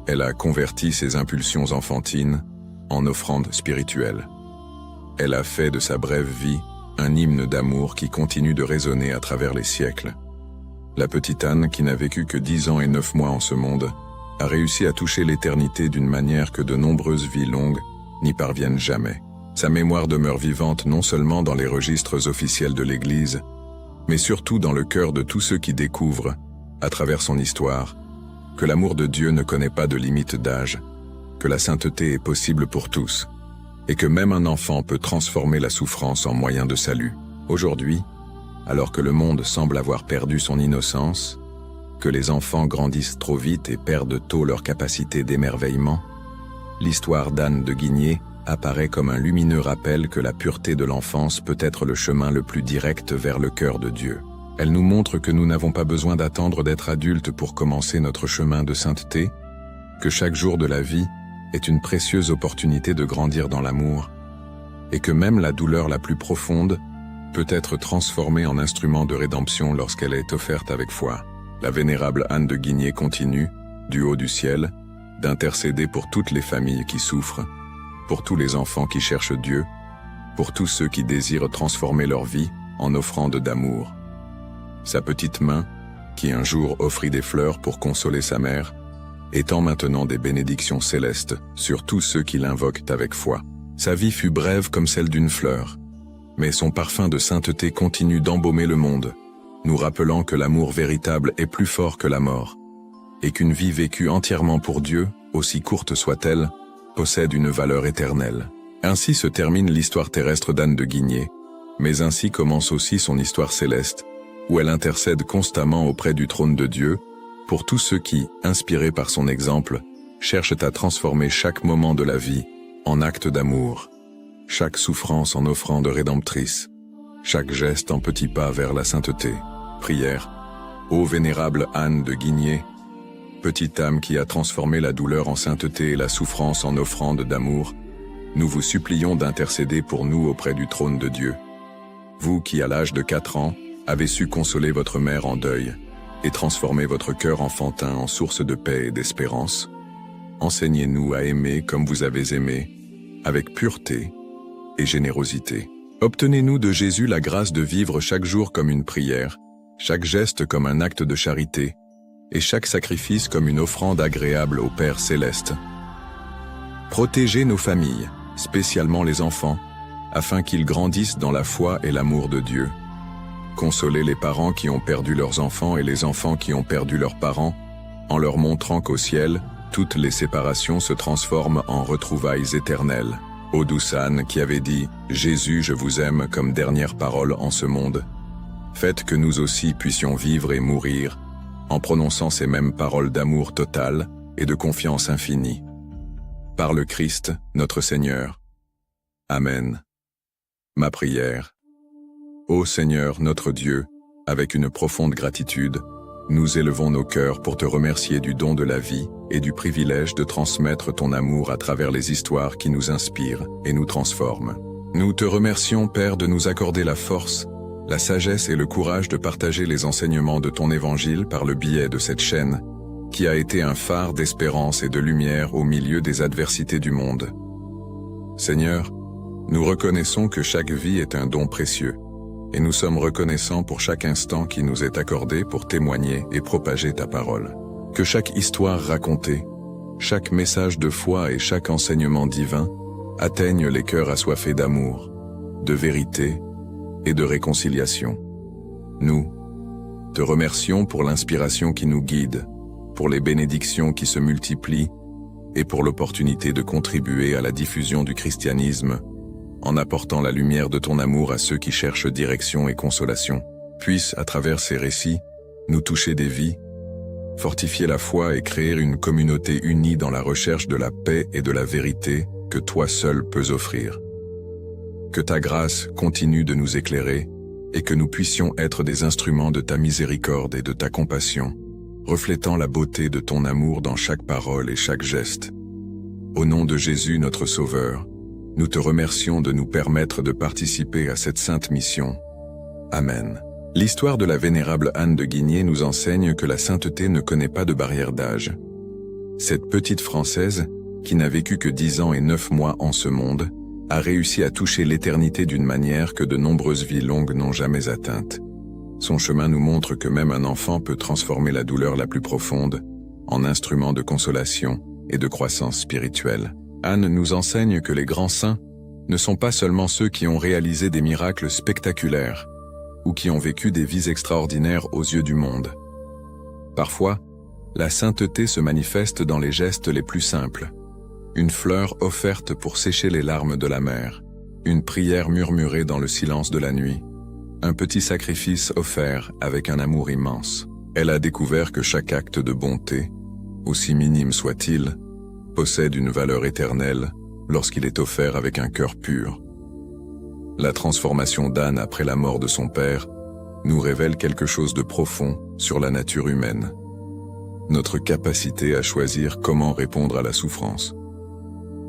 Elle a converti ses impulsions enfantines en offrandes spirituelles. Elle a fait de sa brève vie un hymne d'amour qui continue de résonner à travers les siècles. La petite Anne, qui n'a vécu que 10 ans et 9 mois en ce monde, a réussi à toucher l'éternité d'une manière que de nombreuses vies longues n'y parviennent jamais. Sa mémoire demeure vivante non seulement dans les registres officiels de l'Église, mais surtout dans le cœur de tous ceux qui découvrent, à travers son histoire, que l'amour de Dieu ne connaît pas de limite d'âge, que la sainteté est possible pour tous, et que même un enfant peut transformer la souffrance en moyen de salut. Aujourd'hui, alors que le monde semble avoir perdu son innocence, que les enfants grandissent trop vite et perdent tôt leur capacité d'émerveillement, l'histoire d'Anne de Guigné apparaît comme un lumineux rappel que la pureté de l'enfance peut être le chemin le plus direct vers le cœur de Dieu. Elle nous montre que nous n'avons pas besoin d'attendre d'être adultes pour commencer notre chemin de sainteté, que chaque jour de la vie est une précieuse opportunité de grandir dans l'amour, et que même la douleur la plus profonde peut être transformée en instrument de rédemption lorsqu'elle est offerte avec foi. La vénérable Anne de Guigné continue, du haut du ciel, d'intercéder pour toutes les familles qui souffrent, pour tous les enfants qui cherchent Dieu, pour tous ceux qui désirent transformer leur vie en offrande d'amour. Sa petite main, qui un jour offrit des fleurs pour consoler sa mère, étend maintenant des bénédictions célestes sur tous ceux qui l'invoquent avec foi. Sa vie fut brève comme celle d'une fleur, mais son parfum de sainteté continue d'embaumer le monde, nous rappelant que l'amour véritable est plus fort que la mort, et qu'une vie vécue entièrement pour Dieu, aussi courte soit-elle, possède une valeur éternelle. Ainsi se termine l'histoire terrestre d'Anne de Guigné, mais ainsi commence aussi son histoire céleste, où elle intercède constamment auprès du trône de Dieu, pour tous ceux qui, inspirés par son exemple, cherchent à transformer chaque moment de la vie en acte d'amour, chaque souffrance en offrande rédemptrice, chaque geste en petit pas vers la sainteté. Prière. Ô vénérable Anne de Guigné, petite âme qui a transformé la douleur en sainteté et la souffrance en offrande d'amour, nous vous supplions d'intercéder pour nous auprès du trône de Dieu. Vous qui, à l'âge de 4 ans, avez su consoler votre mère en deuil et transformer votre cœur enfantin en source de paix et d'espérance, enseignez-nous à aimer comme vous avez aimé, avec pureté et générosité. Obtenez-nous de Jésus la grâce de vivre chaque jour comme une prière, chaque geste comme un acte de charité, et chaque sacrifice comme une offrande agréable au Père céleste. Protégez nos familles, spécialement les enfants, afin qu'ils grandissent dans la foi et l'amour de Dieu. Consolez les parents qui ont perdu leurs enfants et les enfants qui ont perdu leurs parents, en leur montrant qu'au ciel, toutes les séparations se transforment en retrouvailles éternelles. Ô douce Anne qui avait dit « Jésus, je vous aime » comme dernière parole en ce monde, faites que nous aussi puissions vivre et mourir en prononçant ces mêmes paroles d'amour total et de confiance infinie. Par le Christ, notre Seigneur. Amen. Ma prière. Ô Seigneur, notre Dieu, avec une profonde gratitude, nous élevons nos cœurs pour te remercier du don de la vie et du privilège de transmettre ton amour à travers les histoires qui nous inspirent et nous transforment. Nous te remercions, Père, de nous accorder la force, la sagesse et le courage de partager les enseignements de ton évangile par le biais de cette chaîne, qui a été un phare d'espérance et de lumière au milieu des adversités du monde. Seigneur, nous reconnaissons que chaque vie est un don précieux, et nous sommes reconnaissants pour chaque instant qui nous est accordé pour témoigner et propager ta parole. Que chaque histoire racontée, chaque message de foi et chaque enseignement divin atteignent les cœurs assoiffés d'amour, de vérité et de réconciliation. Nous te remercions pour l'inspiration qui nous guide, pour les bénédictions qui se multiplient et pour l'opportunité de contribuer à la diffusion du christianisme en apportant la lumière de ton amour à ceux qui cherchent direction et consolation. Puisse, à travers ces récits, nous toucher des vies, fortifier la foi et créer une communauté unie dans la recherche de la paix et de la vérité que toi seul peux offrir. Que ta grâce continue de nous éclairer et que nous puissions être des instruments de ta miséricorde et de ta compassion, reflétant la beauté de ton amour dans chaque parole et chaque geste. Au nom de Jésus notre Sauveur, nous te remercions de nous permettre de participer à cette sainte mission. Amen. L'histoire de la vénérable Anne de Guigné nous enseigne que la sainteté ne connaît pas de barrière d'âge. Cette petite Française, qui n'a vécu que 10 ans et 9 mois en ce monde, a réussi à toucher l'éternité d'une manière que de nombreuses vies longues n'ont jamais atteinte. Son chemin nous montre que même un enfant peut transformer la douleur la plus profonde en instrument de consolation et de croissance spirituelle. Anne nous enseigne que les grands saints ne sont pas seulement ceux qui ont réalisé des miracles spectaculaires ou qui ont vécu des vies extraordinaires aux yeux du monde. Parfois, la sainteté se manifeste dans les gestes les plus simples. Une fleur offerte pour sécher les larmes de la mère, une prière murmurée dans le silence de la nuit, un petit sacrifice offert avec un amour immense. Elle a découvert que chaque acte de bonté, aussi minime soit-il, possède une valeur éternelle lorsqu'il est offert avec un cœur pur. La transformation d'Anne après la mort de son père nous révèle quelque chose de profond sur la nature humaine. Notre capacité à choisir comment répondre à la souffrance.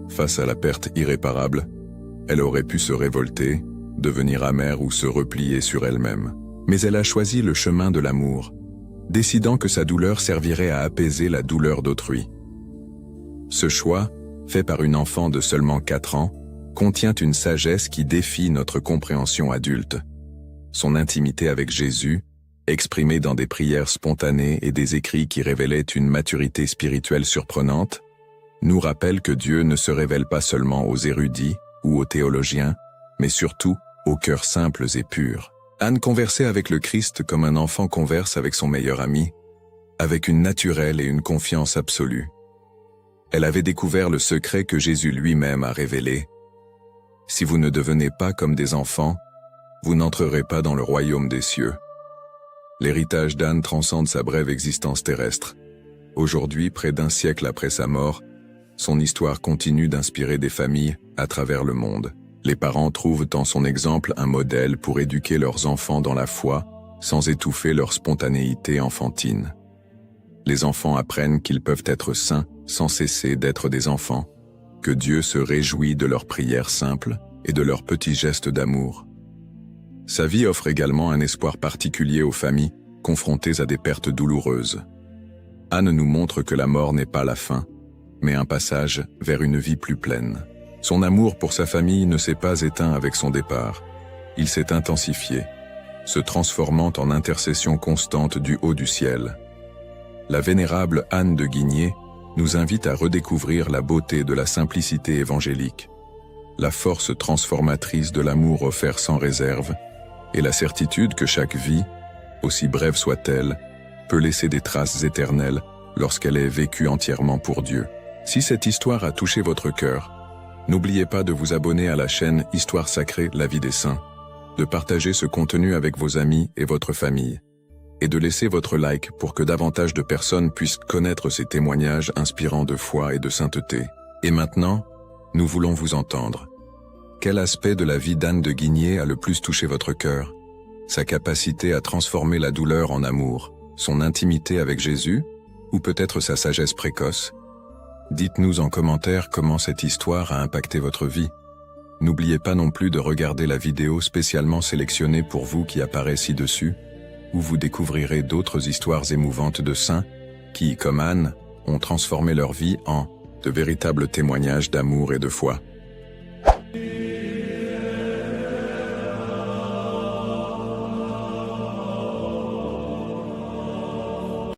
Face à la perte irréparable, elle aurait pu se révolter, devenir amère ou se replier sur elle-même. Mais elle a choisi le chemin de l'amour, décidant que sa douleur servirait à apaiser la douleur d'autrui. Ce choix, fait par une enfant de seulement 4 ans, contient une sagesse qui défie notre compréhension adulte. Son intimité avec Jésus exprimés dans des prières spontanées et des écrits qui révélaient une maturité spirituelle surprenante, nous rappellent que Dieu ne se révèle pas seulement aux érudits ou aux théologiens, mais surtout aux cœurs simples et purs. Anne conversait avec le Christ comme un enfant converse avec son meilleur ami, avec une naturelle et une confiance absolue. Elle avait découvert le secret que Jésus lui-même a révélé. Si vous ne devenez pas comme des enfants, vous n'entrerez pas dans le royaume des cieux. L'héritage d'Anne transcende sa brève existence terrestre. Aujourd'hui, près d'un siècle après sa mort, son histoire continue d'inspirer des familles à travers le monde. Les parents trouvent en son exemple un modèle pour éduquer leurs enfants dans la foi, sans étouffer leur spontanéité enfantine. Les enfants apprennent qu'ils peuvent être saints sans cesser d'être des enfants, que Dieu se réjouit de leurs prières simples et de leurs petits gestes d'amour. Sa vie offre également un espoir particulier aux familles confrontées à des pertes douloureuses. Anne nous montre que la mort n'est pas la fin, mais un passage vers une vie plus pleine. Son amour pour sa famille ne s'est pas éteint avec son départ. Il s'est intensifié, se transformant en intercession constante du haut du ciel. La vénérable Anne de Guigné nous invite à redécouvrir la beauté de la simplicité évangélique, la force transformatrice de l'amour offert sans réserve, et la certitude que chaque vie, aussi brève soit-elle, peut laisser des traces éternelles lorsqu'elle est vécue entièrement pour Dieu. Si cette histoire a touché votre cœur, n'oubliez pas de vous abonner à la chaîne Histoire sacrée, la vie des saints, de partager ce contenu avec vos amis et votre famille, et de laisser votre like pour que davantage de personnes puissent connaître ces témoignages inspirants de foi et de sainteté. Et maintenant, nous voulons vous entendre. Quel aspect de la vie d'Anne de Guigné a le plus touché votre cœur? Sa capacité à transformer la douleur en amour, son intimité avec Jésus, ou peut-être sa sagesse précoce? Dites-nous en commentaire comment cette histoire a impacté votre vie. N'oubliez pas non plus de regarder la vidéo spécialement sélectionnée pour vous qui apparaît ci-dessus, où vous découvrirez d'autres histoires émouvantes de saints qui, comme Anne, ont transformé leur vie en de véritables témoignages d'amour et de foi.